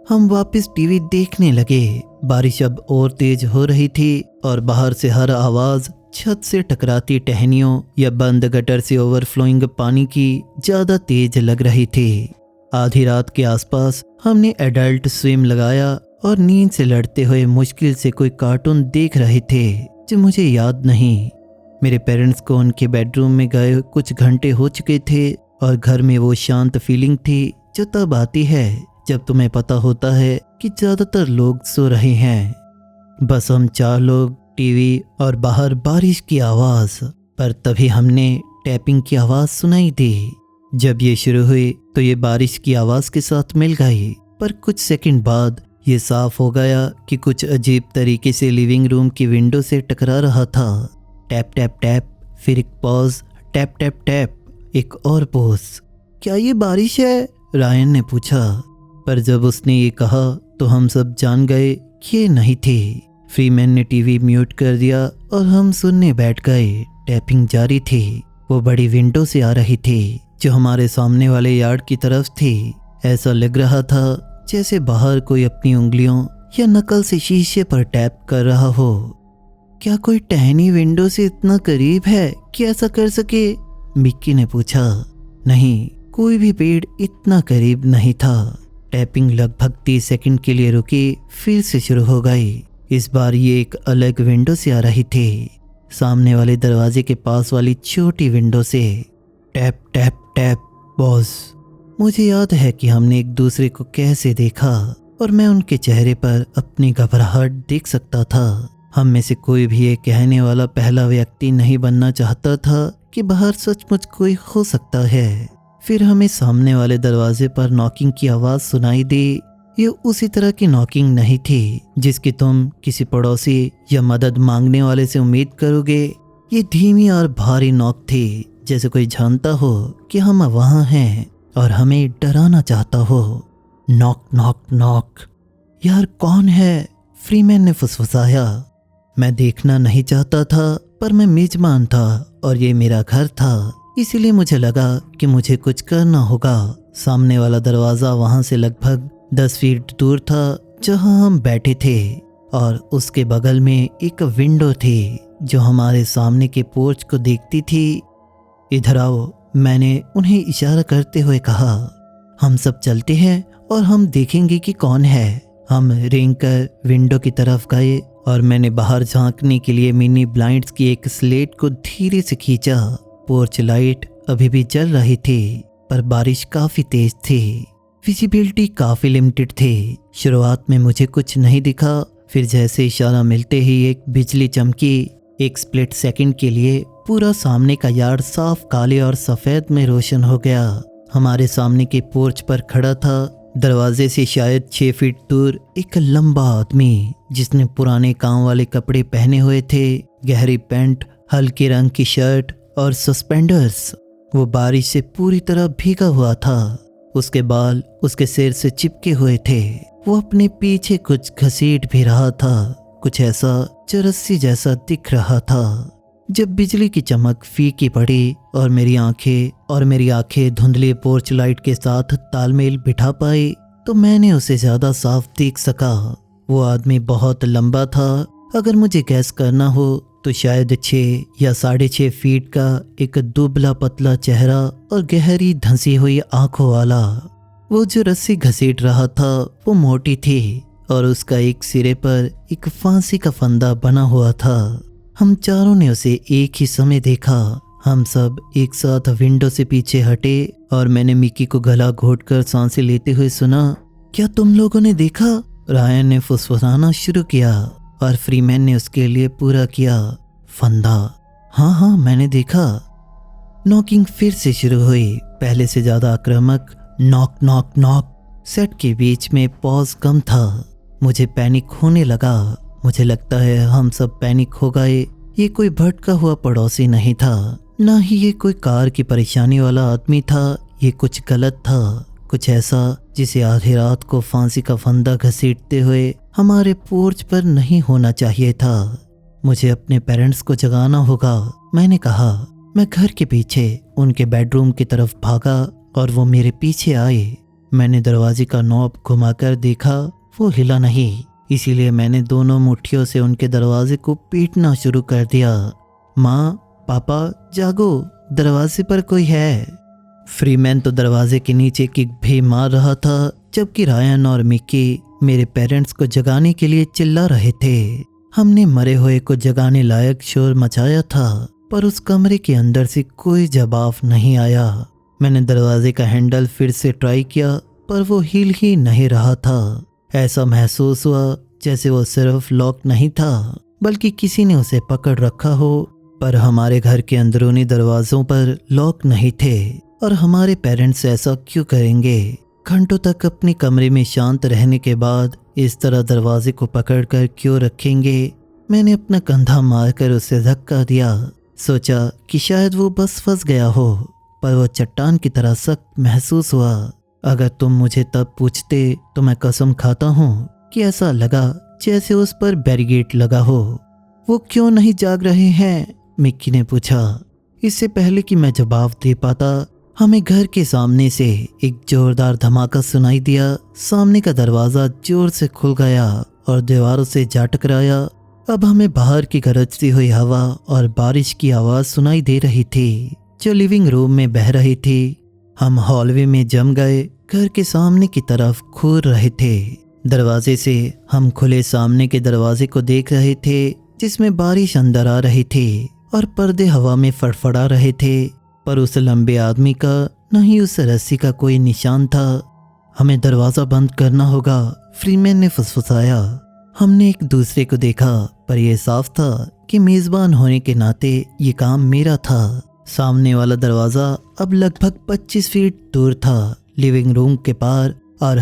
हम वापस टीवी देखने लगे। बारिश अब और तेज हो रही थी और बाहर से हर आवाज छत से टकराती टहनियों या बंद गटर से ओवरफ्लोइंग पानी की ज्यादा तेज लग रही थी। आधी रात के आसपास हमने एडल्ट स्विम लगाया और नींद से लड़ते हुए मुश्किल से कोई कार्टून देख रहे थे जो मुझे याद नहीं। मेरे पेरेंट्स को उनके बेडरूम में गए कुछ घंटे हो चुके थे और घर में वो शांत फीलिंग थी जो तब आती है जब तुम्हें पता होता है कि ज्यादातर लोग सो रहे हैं। बस हम 4 लोग, टीवी और बाहर बारिश की आवाज। पर तभी हमने टैपिंग की आवाज सुनाई दी। जब ये शुरू हुई तो ये बारिश की आवाज के साथ मिल गई, पर कुछ सेकंड बाद ये साफ हो गया कि कुछ अजीब तरीके से लिविंग रूम की विंडो से टकरा रहा था। टैप टैप टैप, फिर एक पॉज, टैप टैप टैप, एक और पॉज। क्या ये बारिश है? रायन ने पूछा। पर जब उसने ये कहा तो हम सब जान गए कि ये नहीं थी। फ्रीमैन ने टीवी म्यूट कर दिया और हम सुनने बैठ गए। टैपिंग जारी थी। वो बड़ी विंडो से आ रही थी जो हमारे सामने वाले यार्ड की तरफ थी। ऐसा लग रहा था जैसे बाहर कोई अपनी उंगलियों या नकल से शीशे पर टैप कर रहा हो। क्या कोई टहनी विंडो से इतना करीब है कि ऐसा कर सके? मिक्की ने पूछा। नहीं, कोई भी पेड़ इतना करीब नहीं था। टैपिंग लगभग 30 सेकंड के लिए रुकी, फिर से शुरू हो गई। इस बार ये एक अलग विंडो से आ रही थी, सामने वाले दरवाजे के पास वाली छोटी विंडो से। Tap tap tap, pause. मुझे याद है कि हमने एक दूसरे को कैसे देखा और मैं उनके चेहरे पर अपनी घबराहट देख सकता था। हम में से कोई भी ये कहने वाला पहला व्यक्ति नहीं बनना चाहता था कि बाहर सचमुच कोई हो सकता है। फिर हमें सामने वाले दरवाजे पर नॉकिंग की आवाज सुनाई दी। ये उसी तरह की नॉकिंग नहीं थी जिसकी तुम किसी पड़ोसी या मदद मांगने वाले से उम्मीद करोगे। ये धीमी और भारी नॉक थी, जैसे कोई जानता हो कि हम वहाँ हैं और हमें डराना चाहता हो। Knock knock knock. यार, कौन है? फ्रीमैन ने फुसफुसाया। मैं देखना नहीं चाहता था, पर मैं मेजबान था और ये मेरा घर था, इसीलिए मुझे लगा कि मुझे कुछ करना होगा। सामने वाला दरवाज़ा वहाँ से लगभग 10 फीट दूर था जहाँ हम बैठे थे, और उसके बगल में एक विंडो थी जो हमारे सामने के पोर्च को देखती थी। इधर आओ, मैंने उन्हें इशारा करते हुए कहा। हम सब चलते हैं और हम देखेंगे कि कौन है। हम रेंग कर विंडो की तरफ गए और मैंने बाहर झांकने के लिए मिनी ब्लाइंड्स की एक स्लेट को धीरे से खींचा। पोर्च लाइट अभी भी जल रही थी, पर बारिश काफी तेज थी। विजिबिलिटी काफ़ी लिमिटेड थी। शुरुआत में मुझे कुछ नहीं दिखा, फिर जैसे इशारा मिलते ही एक बिजली चमकी। एक स्प्लिट सेकंड के लिए पूरा सामने का यार्ड साफ काले और सफ़ेद में रोशन हो गया। हमारे सामने के पोर्च पर खड़ा था, दरवाजे से शायद 6 फीट दूर, एक लंबा आदमी जिसने पुराने काम वाले कपड़े पहने हुए थे, गहरी पैंट, हल्के रंग की शर्ट और सस्पेंडर्स। वो बारिश से पूरी तरह भीगा हुआ था। उसके बाल उसके सिर से चिपके हुए थे। वो अपने पीछे कुछ घसीट भी रहा था, कुछ ऐसा जो रस्सी जैसा दिख रहा था। जब बिजली की चमक फीकी पड़ी और मेरी आंखें धुंधली पोर्च लाइट के साथ तालमेल बिठा पाई, तो मैंने उसे ज्यादा साफ देख सका। वो आदमी बहुत लंबा था। अगर मुझे गैस करना हो तो शायद 6 या 6.5 फीट का एक दुबला पतला चेहरा और गहरी धंसी हुई आंखों वाला। वो जो रस्सी घसीट रहा था वो मोटी थी और उसका एक सिरे पर एक फांसी का फंदा बना हुआ था। हम चारों ने उसे एक ही समय देखा। हम सब एक साथ विंडो से पीछे हटे और मैंने मिकी को गला घोटकर सांसें लेते हुए सुना, क्या तुम लोगों ने देखा? रायन ने फुसफुसाना शुरू किया और फ्रीमैन ने उसके लिए पूरा किया, फंदा। हाँ, मैंने देखा। नॉकिंग फिर से शुरू हुई, पहले से ज्यादा आक्रामक। Knock knock knock. सेट के बीच में पॉज कम था। मुझे पैनिक होने लगा। मुझे लगता है हम सब पैनिक हो गए। ये कोई भटका हुआ पड़ोसी नहीं था, ना ही ये कोई कार की परेशानी वाला आदमी था। ये कुछ गलत था, कुछ ऐसा जिसे आधी रात को फांसी का फंदा घसीटते हुए हमारे पोर्च पर नहीं होना चाहिए था। मुझे अपने पेरेंट्स को जगाना होगा, मैंने कहा। मैं घर के पीछे उनके बेडरूम की तरफ भागा और वो मेरे पीछे आए। मैंने दरवाजे का नॉब घुमाकर देखा, वो हिला नहीं, इसीलिए मैंने दोनों मुट्ठियों से उनके दरवाजे को पीटना शुरू कर दिया। माँ, पापा, जागो, दरवाजे पर कोई है। फ्रीमैन तो दरवाजे के नीचे किक भी मार रहा था, जबकि रायन और मिकी मेरे पेरेंट्स को जगाने के लिए चिल्ला रहे थे। हमने मरे हुए को जगाने लायक शोर मचाया था, पर उस कमरे के अंदर से कोई जवाब नहीं आया। मैंने दरवाजे का हैंडल फिर से ट्राई किया, पर वो हिल ही नहीं रहा था। ऐसा महसूस हुआ जैसे वो सिर्फ लॉक नहीं था, बल्कि किसी ने उसे पकड़ रखा हो। पर हमारे घर के अंदरूनी दरवाजों पर लॉक नहीं थे, और हमारे पेरेंट्स ऐसा क्यों करेंगे? घंटों तक अपने कमरे में शांत रहने के बाद इस तरह दरवाजे को पकड़कर क्यों रखेंगे? मैंने अपना कंधा मारकर उसे धक्का दिया। सोचा कि शायद वो बस फंस गया हो, पर वो चट्टान की तरह सख्त महसूस हुआ। अगर तुम मुझे तब पूछते तो मैं कसम खाता हूँ कि ऐसा लगा जैसे उस पर बैरिकेड लगा हो। वो क्यों नहीं जाग रहे हैं? मिक्की ने पूछा। इससे पहले कि मैं जवाब दे पाता, हमें घर के सामने से एक जोरदार धमाका सुनाई दिया। सामने का दरवाजा जोर से खुल गया और दीवारों से जा टकराया। अब हमें बाहर की गरजती हुई हवा और बारिश की आवाज सुनाई दे रही थी, जो लिविंग रूम में बह रही थी। हम हॉलवे में जम गए, घर के सामने की तरफ घूर रहे थे। दरवाजे से हम खुले सामने के दरवाजे को देख रहे थे, जिसमें बारिश अंदर आ रही थी और पर्दे हवा में फड़फड़ा रहे थे, पर उस लंबे आदमी का नहीं उस रस्सी का कोई निशान था। हमें दरवाजा बंद करना होगा, फ्रीमैन ने फुसफुसाया। हमने एक दूसरे को देखा, पर यह साफ था कि मेजबान होने के नाते ये काम मेरा था। सामने वाला दरवाजा अब लगभग 25 फीट दूर था, लिविंग रूम के पार, और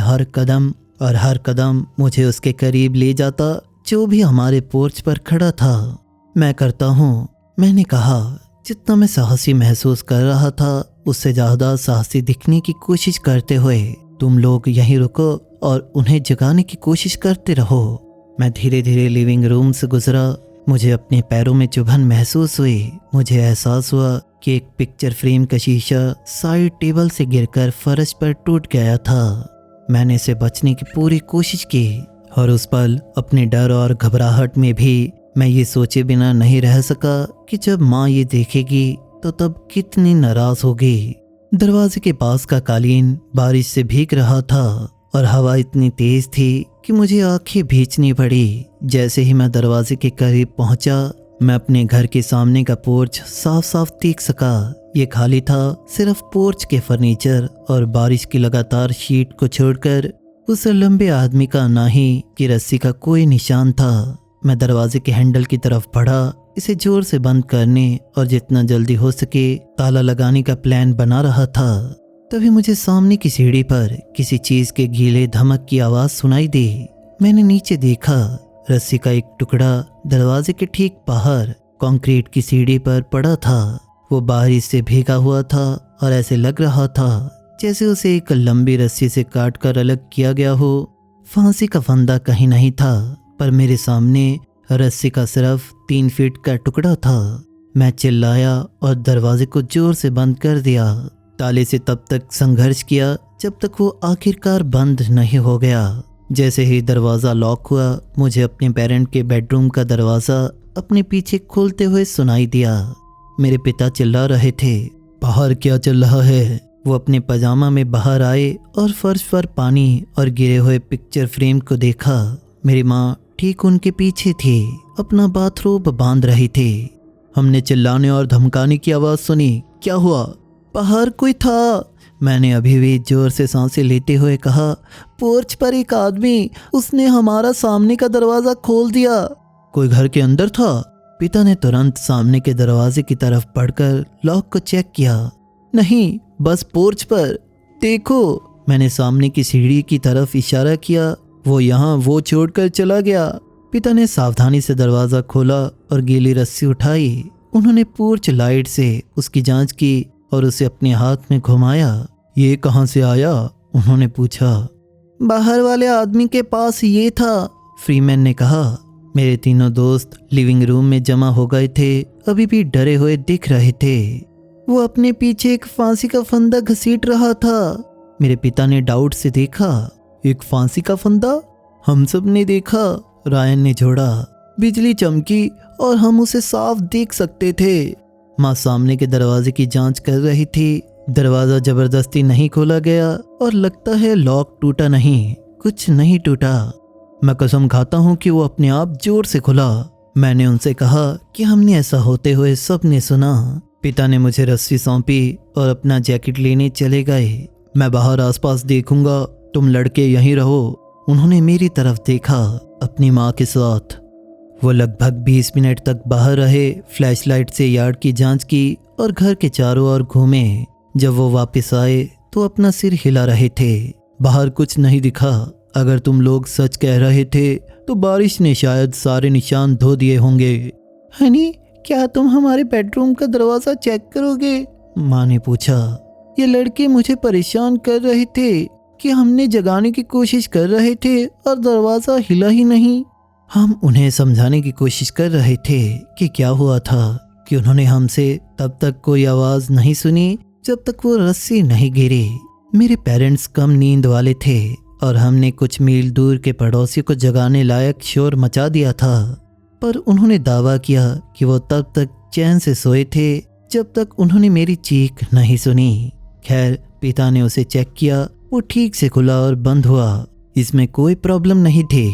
हर कदम मुझे उसके करीब ले जाता, जो भी हमारे पोर्च पर खड़ा था। मैं करता हूँ, मैंने कहा। जितना मैं साहसी महसूस कर रहा था, उससे ज्यादा साहसी दिखने की कोशिश करते हुए, तुम लोग यहीं रुको और उन्हें जगाने की कोशिश करते रहो। मैं धीरे धीरे लिविंग रूम से गुजरा। मुझे अपने पैरों में चुभन महसूस हुई। मुझे एहसास हुआ कि एक पिक्चर फ्रेम का शीशा साइड टेबल से गिरकर फर्श पर टूट गया था। मैंने इसे बचने की पूरी कोशिश की, और उस पल अपने डर और घबराहट में भी मैं ये सोचे बिना नहीं रह सका कि जब माँ ये देखेगी तो तब कितनी नाराज होगी। दरवाजे के पास का कालीन बारिश से भीग रहा था और हवा इतनी तेज थी कि मुझे आंखें भींचनी पड़ी। जैसे ही मैं दरवाजे के करीब पहुंचा, मैं अपने घर के सामने का पोर्च साफ साफ देख सका। ये खाली था, सिर्फ पोर्च के फर्नीचर और बारिश की लगातार शीट को छोड़कर उस लंबे आदमी का नाहीं की रस्सी का कोई निशान था। मैं दरवाजे के हैंडल की तरफ बढ़ा, इसे जोर से बंद करने और जितना जल्दी हो सके ताला लगाने का प्लान बना रहा था। तभी मुझे सामने की सीढ़ी पर किसी चीज के गीले धमक की आवाज सुनाई दी। मैंने नीचे देखा, रस्सी का एक टुकड़ा दरवाजे के ठीक बाहर कंक्रीट की सीढ़ी पर पड़ा था। वो बारिश से भीगा हुआ था और ऐसे लग रहा था जैसे उसे एक लंबी रस्सी से काटकर अलग किया गया हो। फांसी का फंदा कहीं नहीं था, पर मेरे सामने रस्सी का सिर्फ 3 फीट का टुकड़ा था। मैं चिल्लाया और दरवाजे को जोर से बंद कर दिया। ताले से तब तक संघर्ष किया जब तक वो आखिरकार बंद नहीं हो गया। जैसे ही दरवाज़ा लॉक हुआ, मुझे अपने पेरेंट के बेडरूम का दरवाज़ा अपने पीछे खोलते हुए सुनाई दिया। मेरे पिता चिल्ला रहे थे, बाहर क्या चल रहा है? वो अपने पजामा में बाहर आए और फर्श पर पानी और गिरे हुए पिक्चर फ्रेम को देखा। मेरी माँ ठीक उनके पीछे थी, अपना बाथरोब बांध रही थी। हमने चिल्लाने और धमकाने की आवाज़ सुनी। क्या हुआ? बाहर कोई था, मैंने अभी भी जोर से सांसें लेते हुए कहा। पोर्च पर एक आदमी, उसने हमारा सामने का दरवाज़ा खोल दिया। कोई घर के अंदर था? पिता ने तुरंत सामने के दरवाजे की तरफ बढ़कर लॉक को चेक किया। नहीं, बस पोर्च पर देखो। मैंने सामने की सीढ़ी की तरफ इशारा किया। वो यहाँ वो छोड़कर चला गया। पिता ने सावधानी से दरवाज़ा खोला और गीली रस्सी उठाई। उन्होंने पोर्च लाइट से उसकी जांच की और उसे अपने हाथ में घुमाया। ये कहाँ से आया? उन्होंने पूछा। बाहर वाले आदमी के पास ये था, फ्रीमैन ने कहा। मेरे तीनों दोस्त लिविंग रूम में जमा हो गए थे, अभी भी डरे हुए दिख रहे थे। वो अपने पीछे एक फांसी का फंदा घसीट रहा था। मेरे पिता ने डाउट से देखा। एक फांसी का फंदा? हम सब ने देखा, रायन ने जोड़ा। बिजली चमकी और हम उसे साफ देख सकते थे। माँ सामने के दरवाजे की जांच कर रही थी। दरवाजा जबरदस्ती नहीं खोला गया और लगता है लॉक टूटा नहीं, कुछ नहीं टूटा। मैं कसम खाता हूँ कि वो अपने आप जोर से खुला। मैंने उनसे कहा कि हमने ऐसा होते हुए सबने सुना। पिता ने मुझे रस्सी सौंपी और अपना जैकेट लेने चले गए। मैं बाहर आसपास देखूंगा, तुम लड़के यहीं रहो। उन्होंने मेरी तरफ देखा, अपनी माँ के साथ। वो लगभग 20 मिनट तक बाहर रहे, फ्लैशलाइट से यार्ड की जांच की और घर के चारों ओर घूमे। जब वो वापस आए तो अपना सिर हिला रहे थे। बाहर कुछ नहीं दिखा। अगर तुम लोग सच कह रहे थे तो बारिश ने शायद सारे निशान धो दिए होंगे। हनी, क्या तुम हमारे बेडरूम का दरवाज़ा चेक करोगे? माँ ने पूछा। ये लड़के मुझे परेशान कर रहे थे कि हमने जगाने की कोशिश कर रहे थे और दरवाज़ा हिला ही नहीं। हम उन्हें समझाने की कोशिश कर रहे थे कि क्या हुआ था, कि उन्होंने हमसे तब तक कोई आवाज़ नहीं सुनी जब तक वो रस्सी नहीं गिरी। मेरे पेरेंट्स कम नींद वाले थे और हमने कुछ मील दूर के पड़ोसी को जगाने लायक शोर मचा दिया था, पर उन्होंने दावा किया कि वो तब तक चैन से सोए थे जब तक उन्होंने मेरी चीख नहीं सुनी। खैर, पिता ने उसे चेक किया, वो ठीक से खुला और बंद हुआ। इसमें कोई प्रॉब्लम नहीं थी।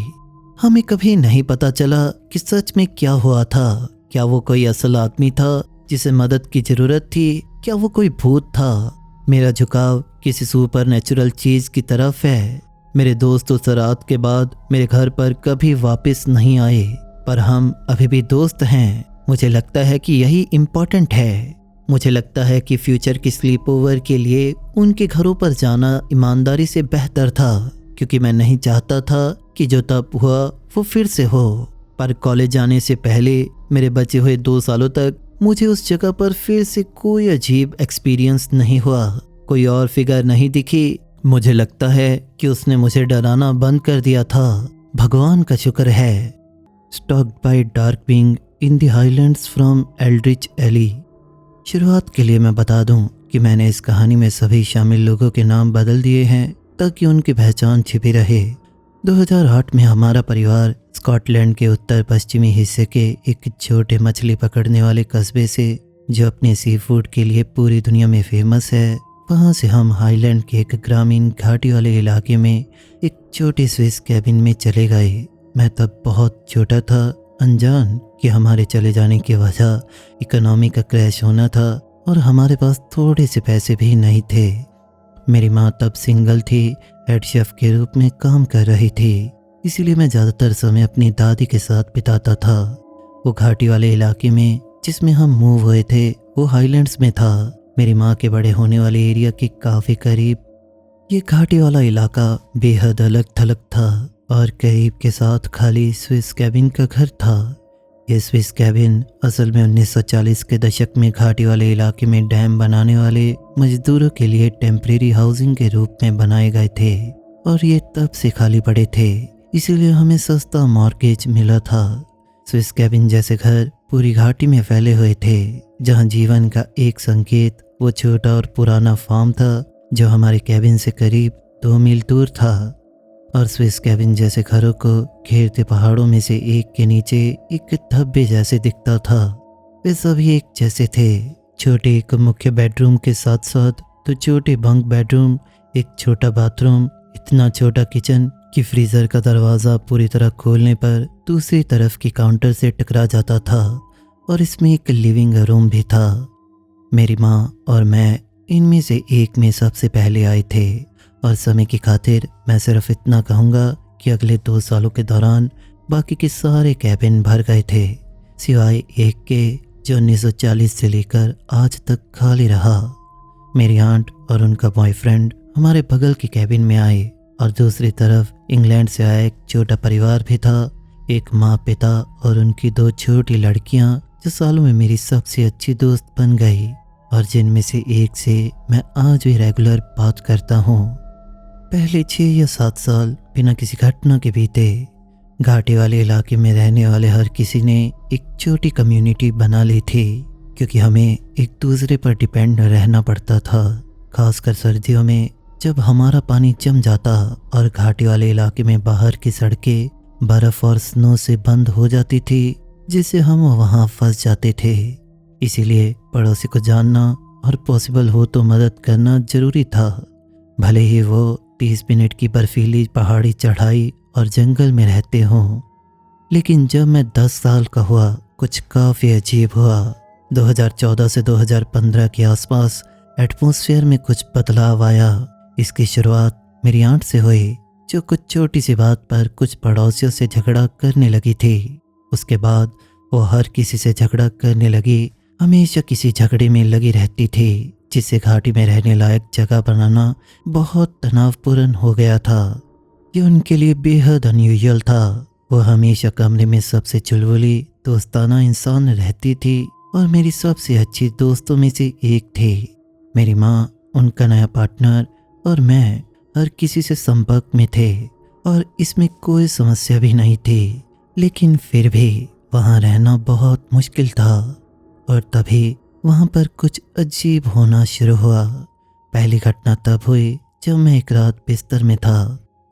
हमें कभी नहीं पता चला कि सच में क्या हुआ था। क्या वो कोई असल आदमी था जिसे मदद की जरूरत थी? क्या वो कोई भूत था? मेरा झुकाव किसी सुपर नेचुरल चीज की तरफ है। मेरे दोस्त उस रात के बाद मेरे घर पर कभी वापस नहीं आए, पर हम अभी भी दोस्त हैं। मुझे लगता है कि यही इम्पोर्टेंट है। मुझे लगता है कि फ्यूचर की स्लीप ओवर के लिए उनके घरों पर जाना ईमानदारी से बेहतर था, क्योंकि मैं नहीं चाहता था कि जो तब हुआ वो फिर से हो। पर कॉलेज जाने से पहले मेरे बचे हुए 2 सालों तक मुझे उस जगह पर फिर से कोई अजीब एक्सपीरियंस नहीं हुआ। कोई और फिगर नहीं दिखी। मुझे लगता है कि उसने मुझे डराना बंद कर दिया था। भगवान का शुक्र है। Stalked by dark being in the highlands from Eldritch Ellie. शुरुआत के लिए मैं बता दूं कि मैंने इस कहानी में सभी शामिल लोगों के नाम बदल दिए हैं ताकि उनकी पहचान छिपी रहे। 2008 में हमारा परिवार स्कॉटलैंड के उत्तर पश्चिमी हिस्से के एक छोटे मछली पकड़ने वाले कस्बे से, जो अपने सी फूड के लिए पूरी दुनिया में फेमस है, वहाँ से हम हाईलैंड के एक ग्रामीण घाटी वाले इलाके में एक छोटे स्विस कैबिन में चले गए। मैं तब बहुत छोटा था, अनजान कि हमारे चले जाने की वजह इकोनॉमी का क्रैश होना था और हमारे पास थोड़े से पैसे भी नहीं थे। मेरी माँ तब सिंगल थी, हेड शेफ के रूप में काम कर रही थी, इसीलिए मैं ज़्यादातर समय अपनी दादी के साथ बिताता था। वो घाटी वाले इलाके में जिसमें हम मूव हुए थे वो हाईलैंड्स में था, मेरी माँ के बड़े होने वाले एरिया के काफ़ी करीब। ये घाटी वाला इलाका बेहद अलग थलग था और करीब के साथ खाली स्विस कैबिन का घर था। ये स्विस कैबिन असल में 1940 के दशक में घाटी वाले इलाके में डैम बनाने वाले मजदूरों के लिए टेम्परेरी हाउसिंग के रूप में बनाए गए थे और ये तब से खाली पड़े थे, इसीलिए हमें सस्ता मॉर्गेज मिला था। स्विस कैबिन जैसे घर पूरी घाटी में फैले हुए थे, जहां जीवन का एक संकेत वो छोटा और पुराना फार्म था जो हमारे कैबिन से करीब 2 मील दूर था। और स्विस कैबिन जैसे घरों को घेरते पहाड़ों में से एक के नीचे एक धब्बे जैसे दिखता था। वे सभी एक जैसे थे, छोटे एक मुख्य बेडरूम के साथ साथ 2 छोटे बंक बेडरूम, एक छोटा बाथरूम, इतना छोटा किचन कि फ्रीजर का दरवाज़ा पूरी तरह खोलने पर दूसरी तरफ की काउंटर से टकरा जाता था और इसमें एक लिविंग रूम भी था। मेरी माँ और मैं इनमें से एक में सबसे पहले आए थे और समय की खातिर मैं सिर्फ इतना कहूँगा कि अगले 2 सालों के दौरान बाकी के सारे कैबिन भर गए थे, सिवाय एक के जो 1940 से लेकर आज तक खाली रहा। मेरी आंट और उनका बॉयफ्रेंड हमारे बगल के कैबिन में आए और दूसरी तरफ इंग्लैंड से आया एक छोटा परिवार भी था, एक माँ, पिता और उनकी 2 छोटी लड़कियाँ जो सालों में मेरी सबसे अच्छी दोस्त बन गई और जिनमें से एक से मैं आज भी रेगुलर बात करता हूँ। पहले 6 या 7 साल बिना किसी घटना के बीते। घाटी वाले इलाके में रहने वाले हर किसी ने एक छोटी कम्युनिटी बना ली थी, क्योंकि हमें एक दूसरे पर डिपेंड रहना पड़ता था, खासकर सर्दियों में जब हमारा पानी जम जाता और घाटी वाले इलाके में बाहर की सड़कें बर्फ और स्नो से बंद हो जाती थी, जिससे हम वहाँ फंस जाते थे। इसीलिए पड़ोसी को जानना और पॉसिबल हो तो मदद करना जरूरी था, भले ही वो 30 मिनट की बर्फीली पहाड़ी चढ़ाई और जंगल में रहते हों। लेकिन जब मैं 10 साल का हुआ कुछ काफ़ी अजीब हुआ। 2014 से 2015 के आसपास एटमॉस्फेयर में कुछ बदलाव आया। इसकी शुरुआत मेरी आंट से हुई, जो कुछ छोटी सी बात पर कुछ पड़ोसियों से झगड़ा करने लगी थी। उसके बाद वो हर किसी से झगड़ा करने लगी, हमेशा किसी झगड़े में लगी रहती थी, जिससे घाटी में रहने लायक जगह बनाना बहुत तनावपूर्ण हो गया था। ये उनके लिए बेहद अनयूजुअल था। वो हमेशा कमरे में सबसे चुलबुली दोस्ताना इंसान रहती थी और मेरी सबसे अच्छी दोस्तों में से एक थी। मेरी माँ, उनका नया पार्टनर और मैं हर किसी से संपर्क में थे और इसमें कोई समस्या भी नहीं थी, लेकिन फिर भी वहाँ रहना बहुत मुश्किल था। और तभी वहाँ पर कुछ अजीब होना शुरू हुआ। पहली घटना तब हुई जब मैं एक रात बिस्तर में था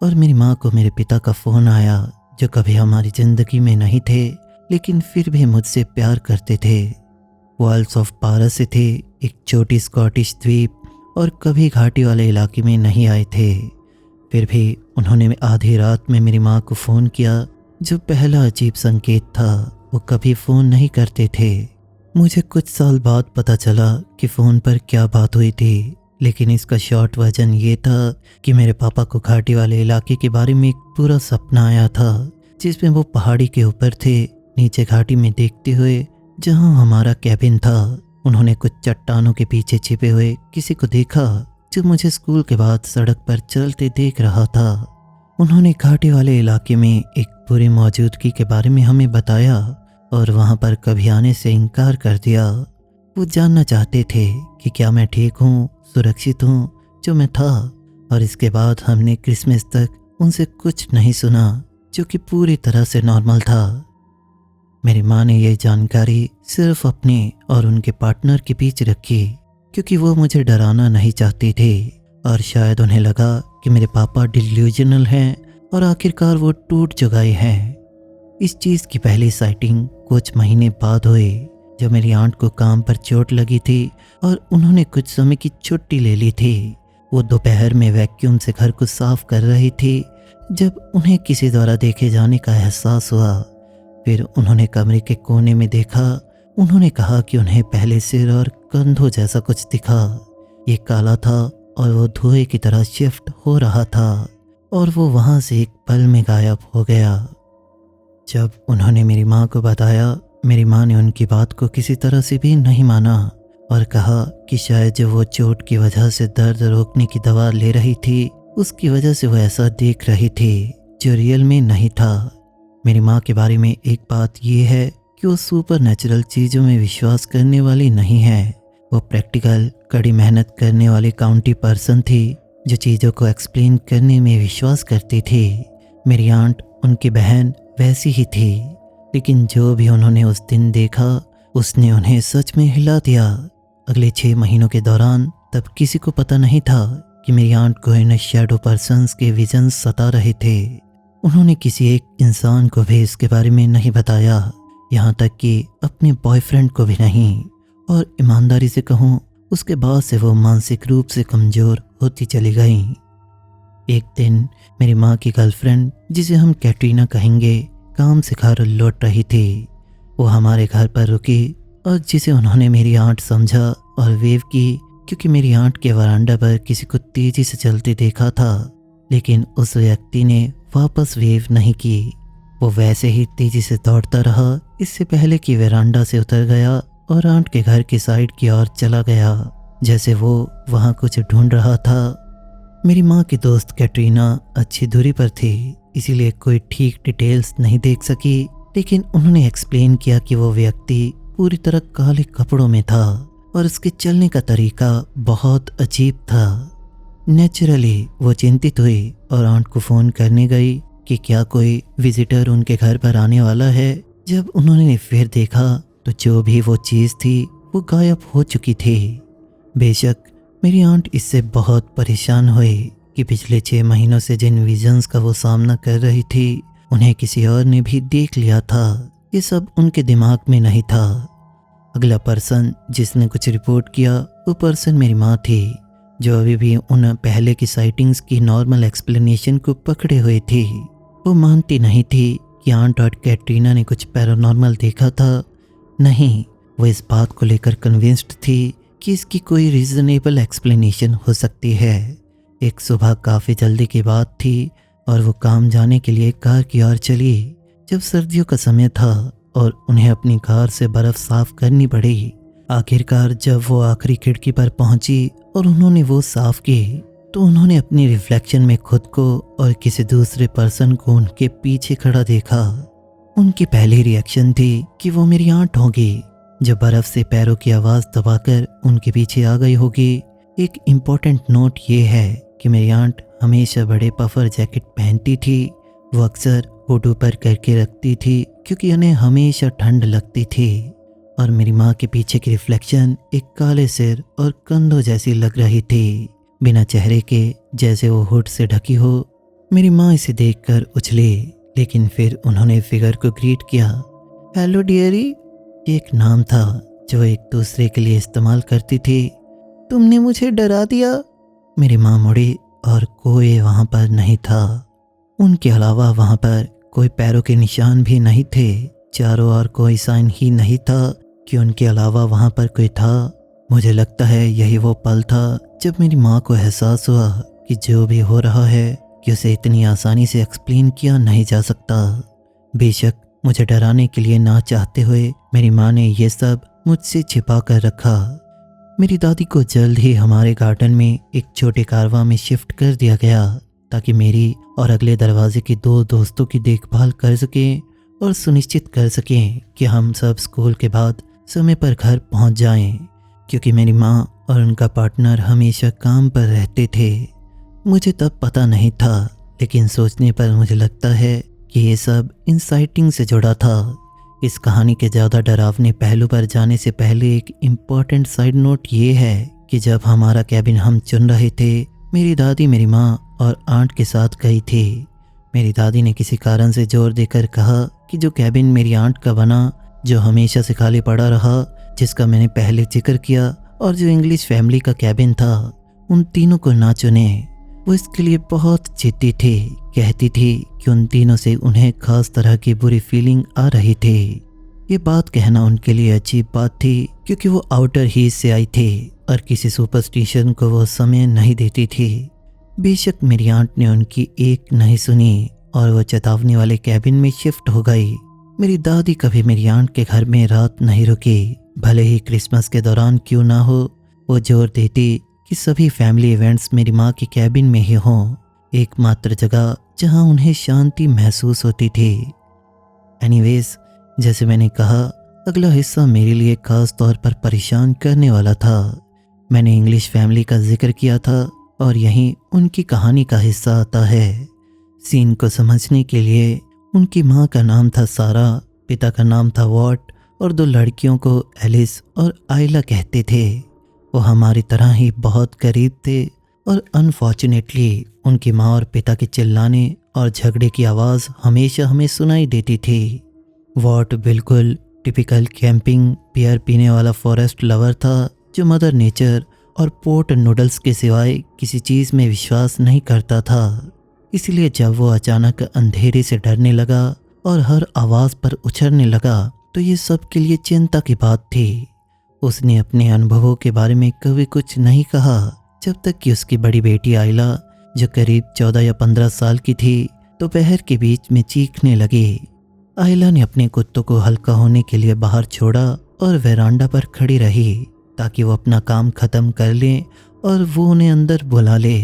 और मेरी माँ को मेरे पिता का फ़ोन आया, जो कभी हमारी ज़िंदगी में नहीं थे लेकिन फिर भी मुझसे प्यार करते थे। वो आइल्स ऑफ पारस से थे, एक छोटी स्कॉटिश द्वीप, और कभी घाटी वाले इलाके में नहीं आए थे। फिर भी उन्होंने आधी रात में मेरी माँ को फ़ोन किया, जो पहला अजीब संकेत था। वो कभी फ़ोन नहीं करते थे। मुझे कुछ साल बाद पता चला कि फ़ोन पर क्या बात हुई थी, लेकिन इसका शॉर्ट वर्जन ये था कि मेरे पापा को घाटी वाले इलाके के बारे में एक पूरा सपना आया था, जिसमें वो पहाड़ी के ऊपर थे, नीचे घाटी में देखते हुए जहां हमारा कैबिन था। उन्होंने कुछ चट्टानों के पीछे छिपे हुए किसी को देखा, जो मुझे स्कूल के बाद सड़क पर चलते देख रहा था। उन्होंने घाटी वाले इलाके में एक बुरी मौजूदगी के बारे में हमें बताया और वहां पर कभी आने से इनकार कर दिया। वो जानना चाहते थे कि क्या मैं ठीक हूँ, सुरक्षित हूँ, जो मैं था। और इसके बाद हमने क्रिसमस तक उनसे कुछ नहीं सुना, जो कि पूरी तरह से नॉर्मल था। मेरी माँ ने यह जानकारी सिर्फ अपने और उनके पार्टनर के बीच रखी, क्योंकि वो मुझे डराना नहीं चाहती थी और शायद उन्हें लगा कि मेरे पापा डिल्यूजनल हैं और आखिरकार वो टूट चुके हैं। इस चीज़ की पहली साइटिंग कुछ महीने बाद हुई, जब मेरी आंट को काम पर चोट लगी थी और उन्होंने कुछ समय की छुट्टी ले ली थी। वो दोपहर में वैक्यूम से घर को साफ कर रही थी जब उन्हें किसी द्वारा देखे जाने का एहसास हुआ। फिर उन्होंने कमरे के कोने में देखा। उन्होंने कहा कि उन्हें पहले सिर और कंधों जैसा कुछ दिखा। ये काला था और वो धुएं की तरह शिफ्ट हो रहा था और वो वहाँ से एक पल में गायब हो गया। जब उन्होंने मेरी माँ को बताया, मेरी माँ ने उनकी बात को किसी तरह से भी नहीं माना और कहा कि शायद जो वो चोट की वजह से दर्द रोकने की दवा ले रही थी, उसकी वजह से वो ऐसा देख रही थी जो रियल में नहीं था। मेरी माँ के बारे में एक बात ये है कि वो सुपर नेचुरल चीज़ों में विश्वास करने वाली नहीं है। वो प्रैक्टिकल, कड़ी मेहनत करने वाली काउंटी पर्सन थी जो चीज़ों को एक्सप्लेन करने में विश्वास करती थी। मेरी आंट, उनकी बहन, वैसी ही थी, लेकिन जो भी उन्होंने उस दिन देखा उसने उन्हें सच में हिला दिया। अगले 6 महीनों के दौरान तब किसी को पता नहीं था कि मेरी आंट को इन शैडो पर्सन्स के विजन सता रहे थे। उन्होंने किसी एक इंसान को भी इसके बारे में नहीं बताया, यहाँ तक कि अपने बॉयफ्रेंड को भी नहीं। और ईमानदारी से कहूँ, उसके बाद से वो मानसिक रूप से कमज़ोर होती चली गई। एक दिन मेरी माँ की गर्लफ्रेंड, जिसे हम कैटरीना कहेंगे, काम से घर लौट रही थी। वो हमारे घर पर रुकी और जिसे उन्होंने मेरी आंट समझा और वेव की, क्योंकि मेरी आंट के वरांडा पर किसी को तेजी से चलते देखा था, लेकिन उस व्यक्ति ने वापस वेव नहीं की। वो वैसे ही तेजी से दौड़ता रहा, इससे पहले कि वरांडा से उतर गया और आंट के घर की साइड की ओर चला गया, जैसे वो वहाँ कुछ ढूंढ रहा था। मेरी माँ की दोस्त कैटरीना अच्छी दूरी पर थी, इसीलिए कोई ठीक डिटेल्स नहीं देख सकी, लेकिन उन्होंने एक्सप्लेन किया कि वो व्यक्ति पूरी तरह काले कपड़ों में था और उसके चलने का तरीका बहुत अजीब था। नेचुरली वो चिंतित हुई और आंट को फ़ोन करने गई कि क्या कोई विजिटर उनके घर पर आने वाला है। जब उन्होंने फिर देखा तो जो भी वो चीज़ थी वो गायब हो चुकी थी। बेशक मेरी आंट इससे बहुत परेशान हुई कि पिछले 6 महीनों से जिन विजन्स का वो सामना कर रही थी, उन्हें किसी और ने भी देख लिया था। ये सब उनके दिमाग में नहीं था। अगला पर्सन जिसने कुछ रिपोर्ट किया, वो पर्सन मेरी माँ थी, जो अभी भी उन पहले की साइटिंग्स की नॉर्मल एक्सप्लेनेशन को पकड़े हुए थी। वो मानती नहीं थी कि आंट और कैटरीना ने कुछ पैरानॉर्मल देखा था। नहीं, वो इस बात को लेकर कन्विंस्ड थी कि इसकी कोई रीजनेबल एक्सप्लेनेशन हो सकती है। एक सुबह काफ़ी जल्दी की बात थी और वो काम जाने के लिए कार की ओर चली। जब सर्दियों का समय था और उन्हें अपनी कार से बर्फ़ साफ करनी पड़ी। आखिरकार जब वो आखिरी खिड़की पर पहुंची और उन्होंने वो साफ की, तो उन्होंने अपनी रिफ्लेक्शन में खुद को और किसी दूसरे पर्सन को उनके पीछे खड़ा देखा। उनकी पहली रिएक्शन थी कि वो मेरी आंट होगी, जो बर्फ से पैरों की आवाज़ दबाकर उनके पीछे आ गई होगी। एक इम्पॉर्टेंट नोट ये है कि मेरी आंट हमेशा बड़े पफर जैकेट पहनती थी। वो अक्सर होठों पर करके रखती थी क्योंकि उन्हें हमेशा ठंड लगती थी। और मेरी माँ के पीछे की रिफ्लेक्शन एक काले सिर और कंधों जैसी लग रही थी, बिना चेहरे के, जैसे वो हुड से ढकी हो। मेरी माँ इसे देखकर उछली, लेकिन फिर उन्होंने फिगर को ग्रीट किया। हेलो डियरी, ये एक नाम था जो एक दूसरे के लिए इस्तेमाल करती थी। तुमने मुझे डरा दिया। मेरी माँ मुड़ी और कोई वहाँ पर नहीं था। उनके अलावा वहाँ पर कोई पैरों के निशान भी नहीं थे। चारों ओर कोई साइन ही नहीं था कि उनके अलावा वहाँ पर कोई था। मुझे लगता है यही वो पल था जब मेरी माँ को एहसास हुआ कि जो भी हो रहा है कि उसे इतनी आसानी से एक्सप्लेन किया नहीं जा सकता। बेशक मुझे डराने के लिए ना चाहते हुए मेरी माँ ने ये सब मुझसे छिपा कर रखा। मेरी दादी को जल्द ही हमारे गार्डन में एक छोटे कारवां में शिफ्ट कर दिया गया ताकि मेरी और अगले दरवाजे के 2 दोस्तों की देखभाल कर सकें और सुनिश्चित कर सकें कि हम सब स्कूल के बाद समय पर घर पहुंच जाएं, क्योंकि मेरी माँ और उनका पार्टनर हमेशा काम पर रहते थे। मुझे तब पता नहीं था, लेकिन सोचने पर मुझे लगता है कि ये सब इन साइटिंग से जुड़ा था। इस कहानी के ज़्यादा डरावने पहलू पर जाने से पहले एक इम्पॉर्टेंट साइड नोट ये है कि जब हमारा कैबिन हम चुन रहे थे, मेरी दादी मेरी माँ और आंट के साथ गई थी। मेरी दादी ने किसी कारण से जोर देकर कहा कि जो कैबिन मेरी आंट का बना, जो हमेशा से खाली पड़ा रहा, जिसका मैंने पहले जिक्र किया, और जो इंग्लिश फैमिली का कैबिन था, उन तीनों को ना चुने। वो इसके लिए बहुत जिद्दी थी। कहती थी कि उन तीनों से उन्हें खास तरह की बुरी फीलिंग आ रही थी। ये बात कहना उनके लिए अजीब बात थी क्योंकि वो आउटर हीज से आई थी और किसी सुपरस्टिशन को वो समय नहीं देती थी। बेशक मेरी आंट ने उनकी एक नहीं सुनी और वो चेतावनी वाले कैबिन में शिफ्ट हो गई। मेरी दादी कभी मेरी आंट के घर में रात नहीं रुकी, भले ही क्रिसमस के दौरान क्यों ना हो। वो जोर देती कि सभी फैमिली इवेंट्स मेरी माँ के कैबिन में ही हों, एकमात्र जगह जहाँ उन्हें शांति महसूस होती थी। एनीवेज, जैसे मैंने कहा, अगला हिस्सा मेरे लिए खास तौर पर परेशान करने वाला था। मैंने इंग्लिश फैमिली का जिक्र किया था और यहीं उनकी कहानी का हिस्सा आता है। सीन को समझने के लिए उनकी माँ का नाम था सारा, पिता का नाम था वॉट और 2 लड़कियों को एलिस और आयला कहते थे। वो हमारी तरह ही बहुत करीब थे और अनफॉर्चुनेटली उनकी माँ और पिता के चिल्लाने और झगड़े की आवाज़ हमेशा हमें सुनाई देती थी। वॉट बिल्कुल टिपिकल कैंपिंग बियर पीने वाला फॉरेस्ट लवर था जो मदर नेचर और पोट नूडल्स के सिवाय किसी चीज़ में विश्वास नहीं करता था। इसलिए जब वो अचानक अंधेरे से डरने लगा और हर आवाज़ पर उछलने लगा तो ये सबके लिए चिंता की बात थी। उसने अपने अनुभवों के बारे में कभी कुछ नहीं कहा जब तक कि उसकी बड़ी बेटी आयला, जो करीब 14 या 15 साल की थी, दोपहर के बीच में चीखने लगी। आयला ने अपने कुत्तों को हल्का होने के लिए बाहर छोड़ा और वेरांडा पर खड़ी रही ताकि वो अपना काम ख़त्म कर ले और वो उन्हें अंदर बुला ले।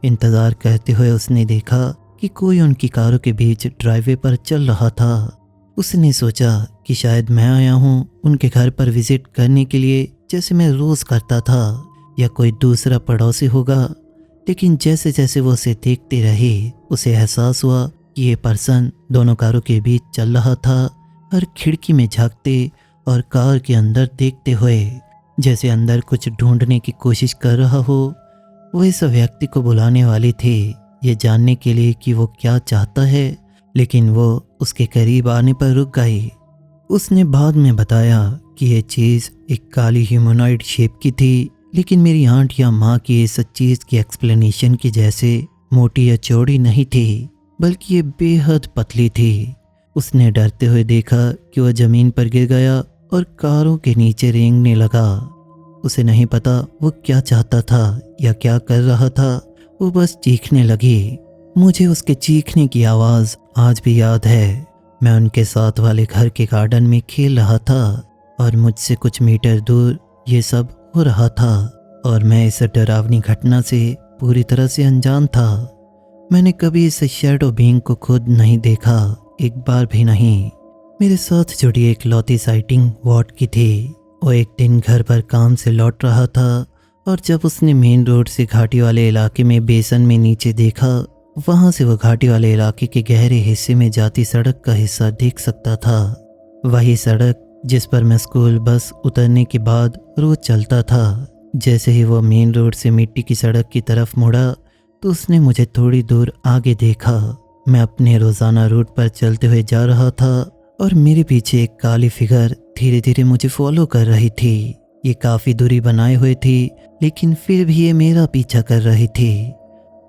इंतज़ार करते हुए उसने देखा कि कोई उनकी कारों के बीच ड्राइववे पर चल रहा था। उसने सोचा कि शायद मैं आया हूँ उनके घर पर विजिट करने के लिए, जैसे मैं रोज़ करता था, या कोई दूसरा पड़ोसी होगा। लेकिन जैसे जैसे वो उसे देखती रही, उसे एहसास हुआ कि ये पर्सन दोनों कारों के बीच चल रहा था, हर खिड़की में झांकते और कार के अंदर देखते हुए, जैसे अंदर कुछ ढूंढने की कोशिश कर रहा हो। वो इस व्यक्ति को बुलाने वाली थी, ये जानने के लिए कि वो क्या चाहता है, लेकिन वो उसके करीब आने पर रुक गई। उसने बाद में बताया कि ये चीज़ एक काली ह्यूमनॉइड शेप की थी, लेकिन मेरी आंट या माँ की इस चीज़ की एक्सप्लेनेशन की जैसे मोटी या चौड़ी नहीं थी, बल्कि ये बेहद पतली थी। उसने डरते हुए देखा कि वह ज़मीन पर गिर गया और कारों के नीचे रेंगने लगा। उसे नहीं पता वो क्या चाहता था या क्या कर रहा था, वो बस चीखने लगी। मुझे उसके चीखने की आवाज़ आज भी याद है। मैं उनके साथ वाले घर के गार्डन में खेल रहा था और मुझसे कुछ मीटर दूर ये सब हो रहा था और मैं इस डरावनी घटना से पूरी तरह से अनजान था। मैंने कभी इस शैडो बीइंग को खुद नहीं देखा, एक बार भी नहीं। मेरे साथ जुड़ी एक लौती साइटिंग वॉट की थी। वो एक दिन घर पर काम से लौट रहा था और जब उसने मेन रोड से घाटी वाले इलाके में बेसन में नीचे देखा, वहाँ से वो घाटी वाले इलाके के गहरे हिस्से में जाती सड़क का हिस्सा देख सकता था। वही सड़क जिस पर मैं स्कूल बस उतरने के बाद रोज चलता था। जैसे ही वो मेन रोड से मिट्टी की सड़क की तरफ मुड़ा तो उसने मुझे थोड़ी दूर आगे देखा। मैं अपने रोज़ाना रूट पर चलते हुए जा रहा था और मेरे पीछे एक काली फिगर धीरे धीरे मुझे फॉलो कर रही थी। ये काफ़ी दूरी बनाए हुए थी, लेकिन फिर भी ये मेरा पीछा कर रही थी।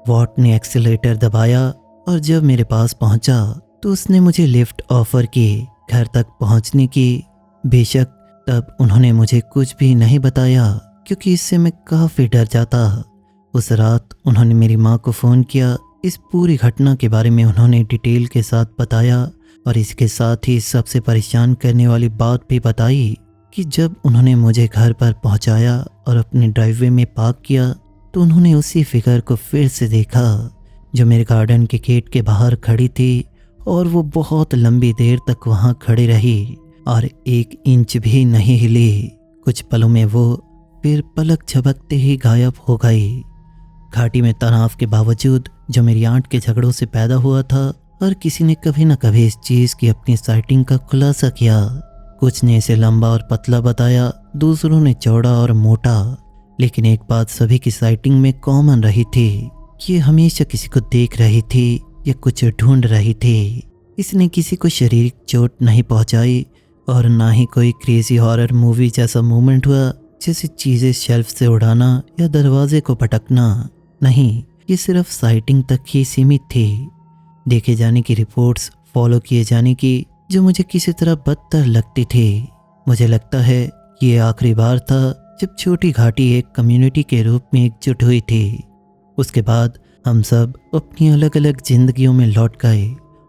वॉट ने एक्सीलरेटर दबाया और जब मेरे पास पहुंचा तो उसने मुझे लिफ्ट ऑफर की घर तक पहुंचने की। बेशक तब उन्होंने मुझे कुछ भी नहीं बताया क्योंकि इससे मैं काफ़ी डर जाता। उस रात उन्होंने मेरी माँ को फ़ोन किया। इस पूरी घटना के बारे में उन्होंने डिटेल के साथ बताया और इसके साथ ही सबसे परेशान करने वाली बात भी बताई कि जब उन्होंने मुझे घर पर पहुंचाया और अपने ड्राइववे में पार्क किया तो उन्होंने उसी फिगर को फिर से देखा जो मेरे गार्डन के गेट के बाहर खड़ी थी और वो बहुत लंबी देर तक वहाँ खड़ी रही और 1 इंच भी नहीं हिली। कुछ पलों में वो फिर पलक झपकते ही गायब हो गई। घाटी में तनाव के बावजूद जो मेरी आंट के झगड़ों से पैदा हुआ था, हर किसी ने कभी न कभी इस चीज़ की अपनी साइटिंग का खुलासा किया। कुछ ने इसे लंबा और पतला बताया, दूसरों ने चौड़ा और मोटा, लेकिन एक बात सभी की साइटिंग में कॉमन रही थी कि ये हमेशा किसी को देख रही थी या कुछ ढूंढ रही थी। इसने किसी को शारीरिक चोट नहीं पहुंचाई और ना ही कोई क्रेजी हॉरर मूवी जैसा मूवमेंट हुआ, जैसे चीज़ें शेल्फ से उड़ाना या दरवाजे को पटकना। नहीं, ये सिर्फ साइटिंग तक ही सीमित थी। देखे जाने की रिपोर्ट्स, फॉलो किए जाने की, जो मुझे किसी तरह बदतर लगती थी। मुझे लगता है कि ये आखिरी बार था जब छोटी घाटी एक कम्युनिटी के रूप में एकजुट हुई थी। उसके बाद हम सब अपनी अलग अलग जिंदगियों में लौट गए,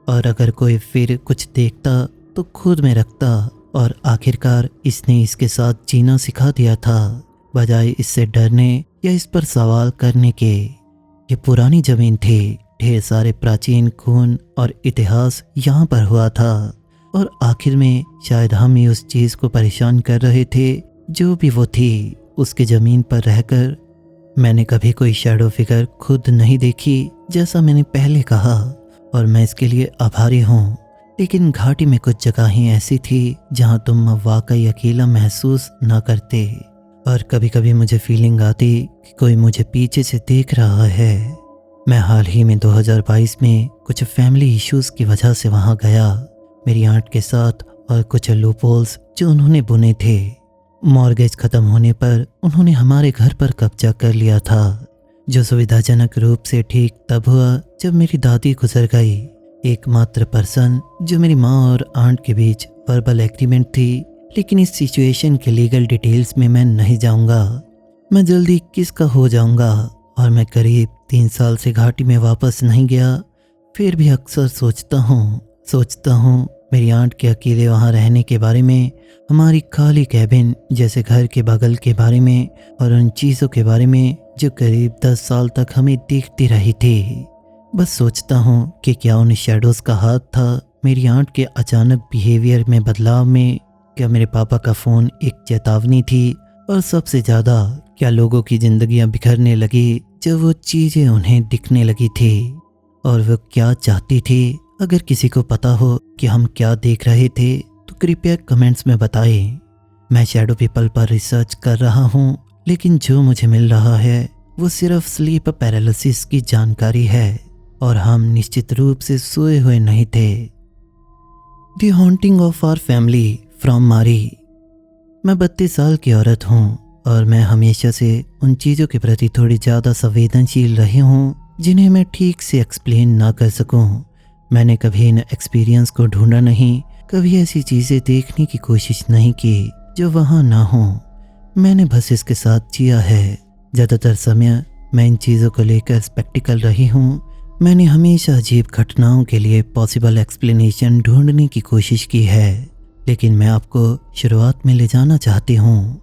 और अगर कोई फिर कुछ देखता तो खुद में रखता, और आखिरकार इसने इसके साथ जीना सिखा दिया था, बजाय इससे डरने या इस पर सवाल करने के। ये पुरानी जमीन थी, ढेर सारे प्राचीन खून और इतिहास यहाँ पर हुआ था, और आखिर में शायद हम ही उस चीज़ को परेशान कर रहे थे जो भी वो थी। उसके ज़मीन पर रहकर मैंने कभी कोई शैडो फिगर खुद नहीं देखी, जैसा मैंने पहले कहा, और मैं इसके लिए आभारी हूँ। लेकिन घाटी में कुछ जगहें ऐसी थी जहाँ तुम वाकई अकेला महसूस ना करते, और कभी कभी मुझे फीलिंग आती कि कोई मुझे पीछे से देख रहा है। मैं हाल ही में 2022 में कुछ फैमिली इश्यूज़ की वजह से वहाँ गया, मेरी आंट के साथ, और कुछ लूपहोल्स जो उन्होंने बुने थे। मॉर्गेज ख़त्म होने पर उन्होंने हमारे घर पर कब्जा कर लिया था, जो सुविधाजनक रूप से ठीक तब हुआ जब मेरी दादी गुजर गई। एकमात्र पर्सन जो मेरी माँ और आंट के बीच वर्बल एग्रीमेंट थी, लेकिन इस सिचुएशन के लीगल डिटेल्स में मैं नहीं जाऊंगा। मैं जल्दी किसका हो जाऊंगा, और मैं करीब 3 साल से घाटी में वापस नहीं गया। फिर भी अक्सर सोचता हूँ मेरी आंट के अकेले वहाँ रहने के बारे में, हमारी खाली कैबिन जैसे घर के बगल के बारे में, और उन चीज़ों के बारे में जो करीब 10 साल तक हमें दिखती रही थी। बस सोचता हूँ कि क्या उन शैडोज़ का हाथ था मेरी आंट के अचानक बिहेवियर में बदलाव में? क्या मेरे पापा का फ़ोन एक चेतावनी थी? और सबसे ज़्यादा, क्या लोगों की ज़िंदगियाँ बिखरने लगी जब वो चीज़ें उन्हें दिखने लगी थी? और वो क्या चाहती थी? अगर किसी को पता हो कि हम क्या देख रहे थे तो कृपया कमेंट्स में बताएं। मैं शैडो पीपल पर रिसर्च कर रहा हूँ, लेकिन जो मुझे मिल रहा है वो सिर्फ स्लीप पैरालिसिस की जानकारी है, और हम निश्चित रूप से सोए हुए नहीं थे। The haunting of our family from Mari. मैं 32 साल की औरत हूँ, और मैं हमेशा से उन चीज़ों के प्रति थोड़ी ज़्यादा संवेदनशील रही हूँ जिन्हें मैं ठीक से एक्सप्लेन ना कर सकूँ। मैंने कभी इन एक्सपीरियंस को ढूंढा नहीं, कभी ऐसी चीज़ें देखने की कोशिश नहीं की जो वहाँ ना हो। मैंने बस इसके साथ जिया है। ज़्यादातर समय मैं इन चीज़ों को लेकर स्पेक्टिकल रही हूँ। मैंने हमेशा अजीब घटनाओं के लिए पॉसिबल एक्सप्लेनेशन ढूंढने की कोशिश की है, लेकिन मैं आपको शुरुआत में ले जाना चाहती हूँ।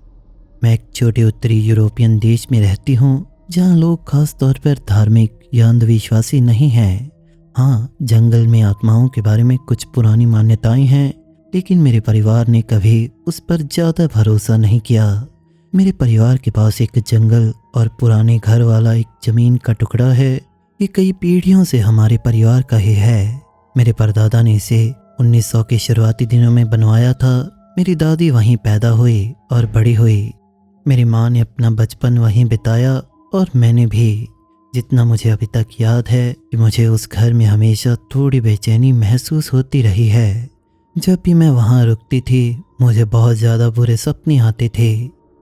मैं एक छोटे उत्तरी यूरोपियन देश में रहती हूँ, जहाँ लोग खास तौर पर धार्मिक या अंधविश्वासी नहीं हैं। हाँ, जंगल में आत्माओं के बारे में कुछ पुरानी मान्यताएं हैं, लेकिन मेरे परिवार ने कभी उस पर ज़्यादा भरोसा नहीं किया। मेरे परिवार के पास एक जंगल और पुराने घर वाला एक ज़मीन का टुकड़ा है। ये कई पीढ़ियों से हमारे परिवार का ही है। मेरे परदादा ने इसे 1900 के शुरुआती दिनों में बनवाया था। मेरी दादी वहीं पैदा हुई और बड़ी हुई। मेरी माँ ने अपना बचपन वहीं बिताया, और मैंने भी। जितना मुझे अभी तक याद है कि मुझे उस घर में हमेशा थोड़ी बेचैनी महसूस होती रही है। जब भी मैं वहाँ रुकती थी, मुझे बहुत ज़्यादा बुरे सपने आते थे।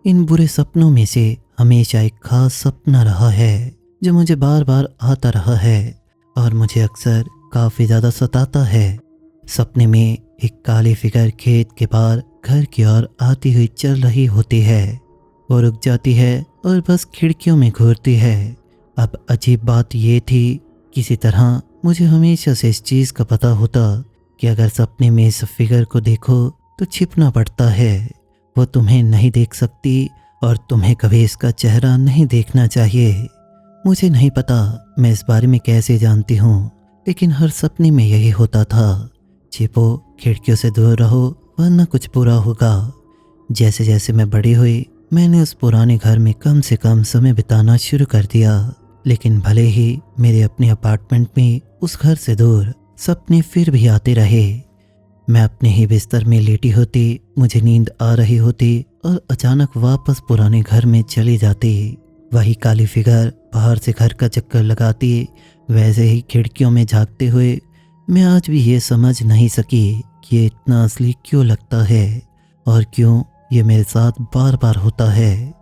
इन बुरे सपनों में से हमेशा एक खास सपना रहा है जो मुझे बार बार आता रहा है, और मुझे अक्सर काफ़ी ज़्यादा सताता है। सपने में एक काली फिगर खेत के पार घर की ओर आती हुई चल रही होती है। वो रुक जाती है और बस खिड़कियों में घूरती है। अब अजीब बात ये थी, किसी तरह मुझे हमेशा से इस चीज़ का पता होता कि अगर सपने में इस फिगर को देखो तो छिपना पड़ता है। वो तुम्हें नहीं देख सकती, और तुम्हें कभी इसका चेहरा नहीं देखना चाहिए। मुझे नहीं पता मैं इस बारे में कैसे जानती हूँ, लेकिन हर सपने में यही होता था। छिपो, खिड़कियों से दूर रहो, वरना कुछ बुरा होगा। जैसे जैसे मैं बड़ी हुई, मैंने उस पुराने घर में कम से कम समय बिताना शुरू कर दिया, लेकिन भले ही मेरे अपने अपार्टमेंट में उस घर से दूर सपने फिर भी आते रहे। मैं अपने ही बिस्तर में लेटी होती, मुझे नींद आ रही होती, और अचानक वापस पुराने घर में चली जाती। वही काली फिगर बाहर से घर का चक्कर लगाती। वैसे ही खिड़कियों में झांकते हुए मैं आज भी ये समझ नहीं सकी कि ये इतना असली क्यों लगता है, और क्यों ये मेरे साथ बार बार होता है।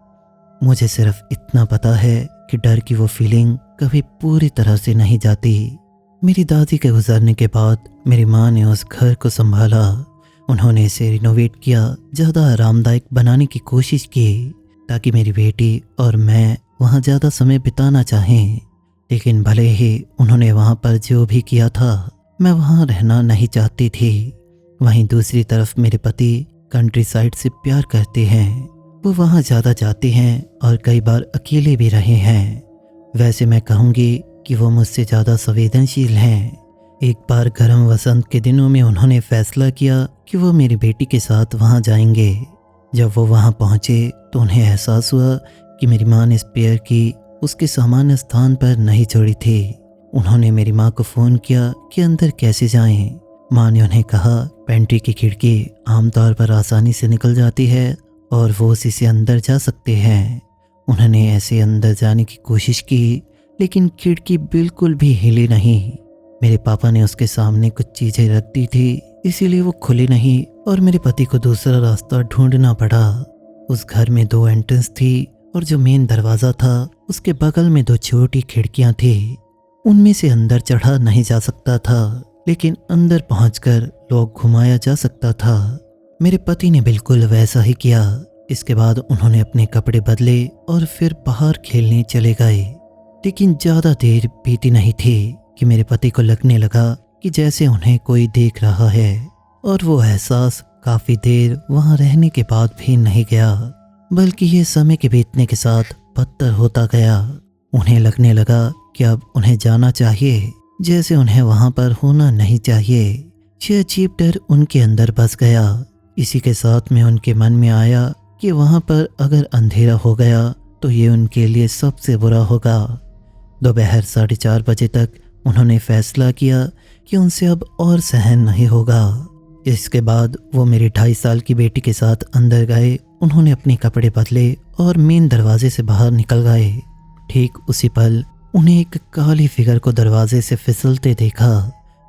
मुझे सिर्फ इतना पता है कि डर की वो फीलिंग कभी पूरी तरह से नहीं जाती। मेरी दादी के गुजरने के बाद मेरी माँ ने उस घर को संभाला। उन्होंने इसे रिनोवेट किया, ज़्यादा आरामदायक बनाने की कोशिश की ताकि मेरी बेटी और मैं वहाँ ज़्यादा समय बिताना चाहें। लेकिन भले ही उन्होंने वहाँ पर जो भी किया था, मैं वहाँ रहना नहीं चाहती थी। वहीं दूसरी तरफ मेरे पति कंट्री साइड से प्यार करते हैं। वो वहाँ ज़्यादा जाते हैं और कई बार अकेले भी रहे हैं। वैसे मैं कहूँगी कि वो मुझसे ज़्यादा संवेदनशील हैं। एक बार गर्म वसंत के दिनों में उन्होंने फैसला किया कि वो मेरी बेटी के साथ वहाँ जाएंगे। जब वो वहाँ पहुँचे तो उन्हें एहसास हुआ कि मेरी माँ ने स्पेयर की उसके सामान्य स्थान पर नहीं छोड़ी थी। उन्होंने मेरी माँ को फ़ोन किया कि अंदर कैसे जाएं। माँ ने उन्हें कहा पेंट्री की खिड़की आमतौर पर आसानी से निकल जाती है और वो उसी से अंदर जा सकते हैं। उन्होंने ऐसे अंदर जाने की कोशिश की लेकिन खिड़की बिल्कुल भी हिली नहीं। मेरे पापा ने उसके सामने कुछ चीज़ें रख दी थी, इसीलिए वो खुली नहीं और मेरे पति को दूसरा रास्ता ढूंढना पड़ा। उस घर में 2 एंट्रेंस थी और जो मेन दरवाज़ा था उसके बगल में 2 छोटी खिड़कियां थी। उनमें से अंदर चढ़ा नहीं जा सकता था, लेकिन अंदर पहुंचकर लोग घुमाया जा सकता था। मेरे पति ने बिल्कुल वैसा ही किया। इसके बाद उन्होंने अपने कपड़े बदले और फिर बाहर खेलने चले गए। लेकिन ज़्यादा देर बीती नहीं थी कि मेरे पति को लगने लगा कि जैसे उन्हें कोई देख रहा है, और वो एहसास काफ़ी देर वहाँ रहने के बाद भी नहीं गया, बल्कि ये समय के बीतने के साथ बदतर होता गया। उन्हें लगने लगा कि अब उन्हें जाना चाहिए, जैसे उन्हें वहाँ पर होना नहीं चाहिए। ये अजीब डर उनके अंदर बस गया। इसी के साथ में उनके मन में आया कि वहाँ पर अगर अंधेरा हो गया तो ये उनके लिए सबसे बुरा होगा। दोपहर 4:30 बजे तक उन्होंने फैसला किया कि उनसे अब और सहन नहीं होगा। इसके बाद वो मेरी 2.5 साल की बेटी के साथ अंदर गए। उन्होंने अपने कपड़े बदले और मेन दरवाजे से बाहर निकल गए। ठीक उसी पल उन्हें एक काली फिगर को दरवाजे से फिसलते देखा।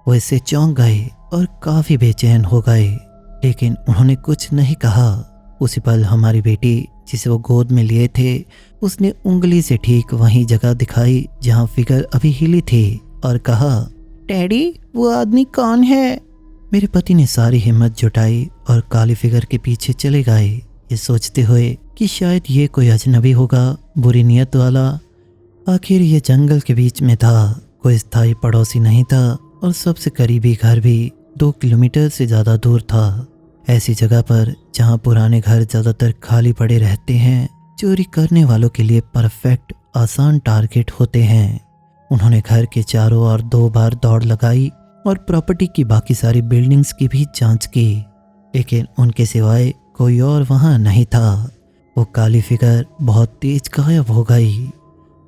वो इससे चौंक गए और काफ़ी बेचैन हो गए, लेकिन उन्होंने कुछ नहीं कहा। उसी पल हमारी बेटी, जिसे वो गोद में लिए थे, उसने उंगली से ठीक वही जगह दिखाई जहां फिगर अभी हिली थी और कहा, डैडी वो आदमी कौन है? मेरे पति ने सारी हिम्मत जुटाई और काली फिगर के पीछे चले गए, ये सोचते हुए कि शायद ये कोई अजनबी होगा, बुरी नियत वाला। आखिर ये जंगल के बीच में था, कोई स्थायी पड़ोसी नहीं था और सबसे करीबी घर भी 2 किलोमीटर से ज़्यादा दूर था। ऐसी जगह पर जहाँ पुराने घर ज़्यादातर खाली पड़े रहते हैं, चोरी करने वालों के लिए परफेक्ट आसान टारगेट होते हैं। उन्होंने घर के चारों ओर 2 बार दौड़ लगाई और प्रॉपर्टी की बाकी सारी बिल्डिंग्स की भी जांच की, लेकिन उनके सिवाय कोई और वहाँ नहीं था। वो काली फिगर बहुत तेज गायब हो गई।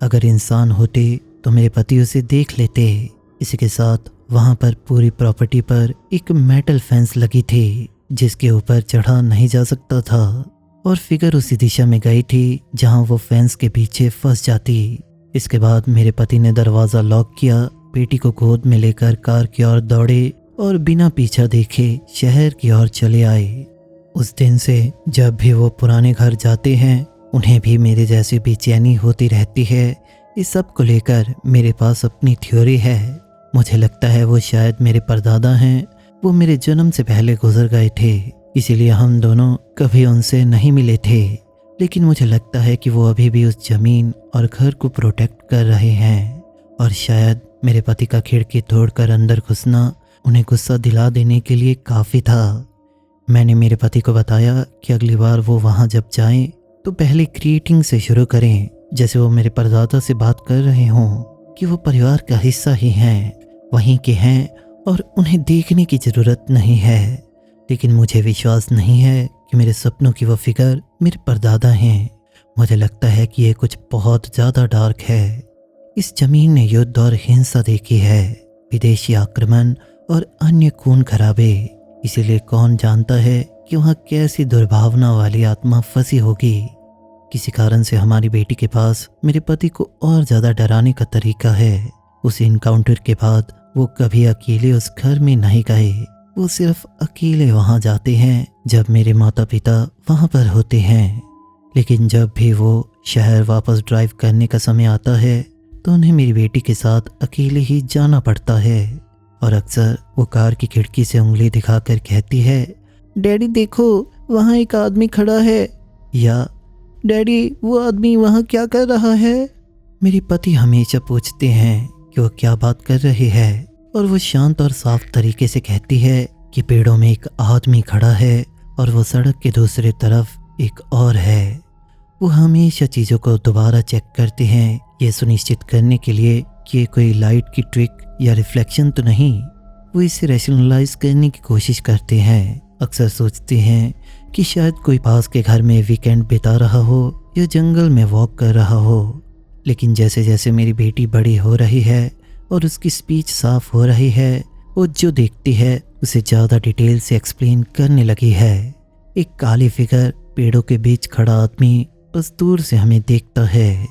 अगर इंसान होते तो मेरे पति उसे देख लेते। इसी के साथ वहाँ पर पूरी प्रॉपर्टी पर एक मेटल फेंस लगी थी, जिसके ऊपर चढ़ा नहीं जा सकता था, और फिगर उसी दिशा में गई थी जहां वो फेंस के पीछे फंस जाती। इसके बाद मेरे पति ने दरवाज़ा लॉक किया, बेटी को गोद में लेकर कार की ओर दौड़े और बिना पीछा देखे शहर की ओर चले आए। उस दिन से जब भी वो पुराने घर जाते हैं, उन्हें भी मेरे जैसी बेचैनी होती रहती है। इस सब को लेकर मेरे पास अपनी थ्योरी है। मुझे लगता है वो शायद मेरे परदादा हैं। वो मेरे जन्म से पहले गुजर गए थे, इसीलिए हम दोनों कभी उनसे नहीं मिले थे। लेकिन मुझे लगता है कि वो अभी भी उस जमीन और घर को प्रोटेक्ट कर रहे हैं, और शायद मेरे पति का खिड़की तोड़कर अंदर घुसना उन्हें गुस्सा दिला देने के लिए काफ़ी था। मैंने मेरे पति को बताया कि अगली बार वो वहाँ जब जाएं तो पहले ग्रीटिंग से शुरू करें, जैसे वो मेरे परदादा से बात कर रहे हों कि वो परिवार का हिस्सा ही हैं, वहीं के हैं और उन्हें देखने की ज़रूरत नहीं है। लेकिन मुझे विश्वास नहीं है कि मेरे सपनों की वो फिगर मेरे परदादा हैं। मुझे लगता है कि ये कुछ बहुत ज़्यादा डार्क है। इस जमीन ने युद्ध और हिंसा देखी है, विदेशी आक्रमण और अन्य खून खराबे। इसीलिए कौन जानता है कि वहाँ कैसी दुर्भावना वाली आत्मा फंसी होगी। किसी कारण से हमारी बेटी के पास मेरे पति को और ज़्यादा डराने का तरीका है। उस इनकाउंटर के बाद वो कभी अकेले उस घर में नहीं गए। वो सिर्फ अकेले वहाँ जाते हैं जब मेरे माता पिता वहाँ पर होते हैं। लेकिन जब भी वो शहर वापस ड्राइव करने का समय आता है तो उन्हें मेरी बेटी के साथ अकेले ही जाना पड़ता है। और अक्सर वो कार की खिड़की से उंगली दिखाकर कहती है, डैडी देखो वहाँ एक आदमी खड़ा है, या डैडी वो आदमी वहाँ क्या कर रहा है। मेरे पति हमेशा पूछते हैं कि वो क्या बात कर रही है, और वो शांत और साफ तरीके से कहती है कि पेड़ों में एक आदमी खड़ा है और वो सड़क के दूसरी तरफ एक और है। वो हमेशा चीज़ों को दोबारा चेक करते हैं, ये सुनिश्चित करने के लिए कि ये कोई लाइट की ट्रिक या रिफ्लेक्शन तो नहीं। वो इसे रैशनलाइज करने की कोशिश करते हैं। अक्सर सोचते हैं कि शायद कोई पास के घर में वीकेंड बिता रहा हो या जंगल में वॉक कर रहा हो। लेकिन जैसे जैसे मेरी बेटी बड़ी हो रही है और उसकी स्पीच साफ हो रही है, वो जो देखती है उसे ज़्यादा डिटेल से एक्सप्लेन करने लगी है। एक काली फिगर पेड़ों के बीच खड़ा आदमी बस दूर से हमें देखता है।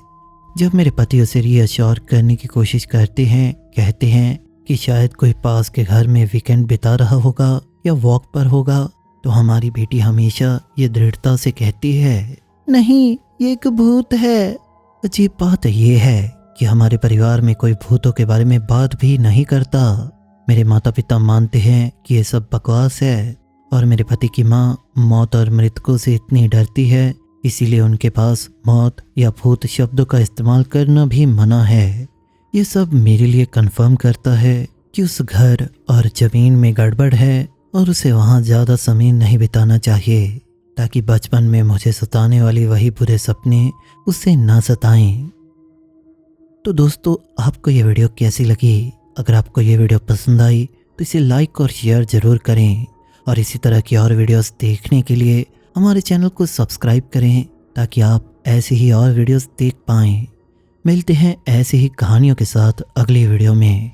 जब मेरे पति उसे रीअश्योर करने की कोशिश करते हैं, कहते हैं कि शायद कोई पास के घर में वीकेंड बिता रहा होगा या वॉक पर होगा, तो हमारी बेटी हमेशा ये दृढ़ता से कहती है, नहीं ये एक भूत है। अजीब बात यह है कि हमारे परिवार में कोई भूतों के बारे में बात भी नहीं करता। मेरे माता पिता मानते हैं कि ये सब बकवास है, और मेरे पति की माँ मौत और मृतकों से इतनी डरती है, इसीलिए उनके पास मौत या भूत शब्दों का इस्तेमाल करना भी मना है। ये सब मेरे लिए कंफर्म करता है कि उस घर और ज़मीन में गड़बड़ है और उसे वहाँ ज़्यादा समय नहीं बिताना चाहिए, ताकि बचपन में मुझे सताने वाली वही बुरे सपने उसे ना सताएं। तो दोस्तों, आपको ये वीडियो कैसी लगी? अगर आपको ये वीडियो पसंद आई तो इसे लाइक और शेयर ज़रूर करें, और इसी तरह की और वीडियोस देखने के लिए हमारे चैनल को सब्सक्राइब करें, ताकि आप ऐसे ही और वीडियोस देख पाएं। मिलते हैं ऐसे ही कहानियों के साथ अगली वीडियो में।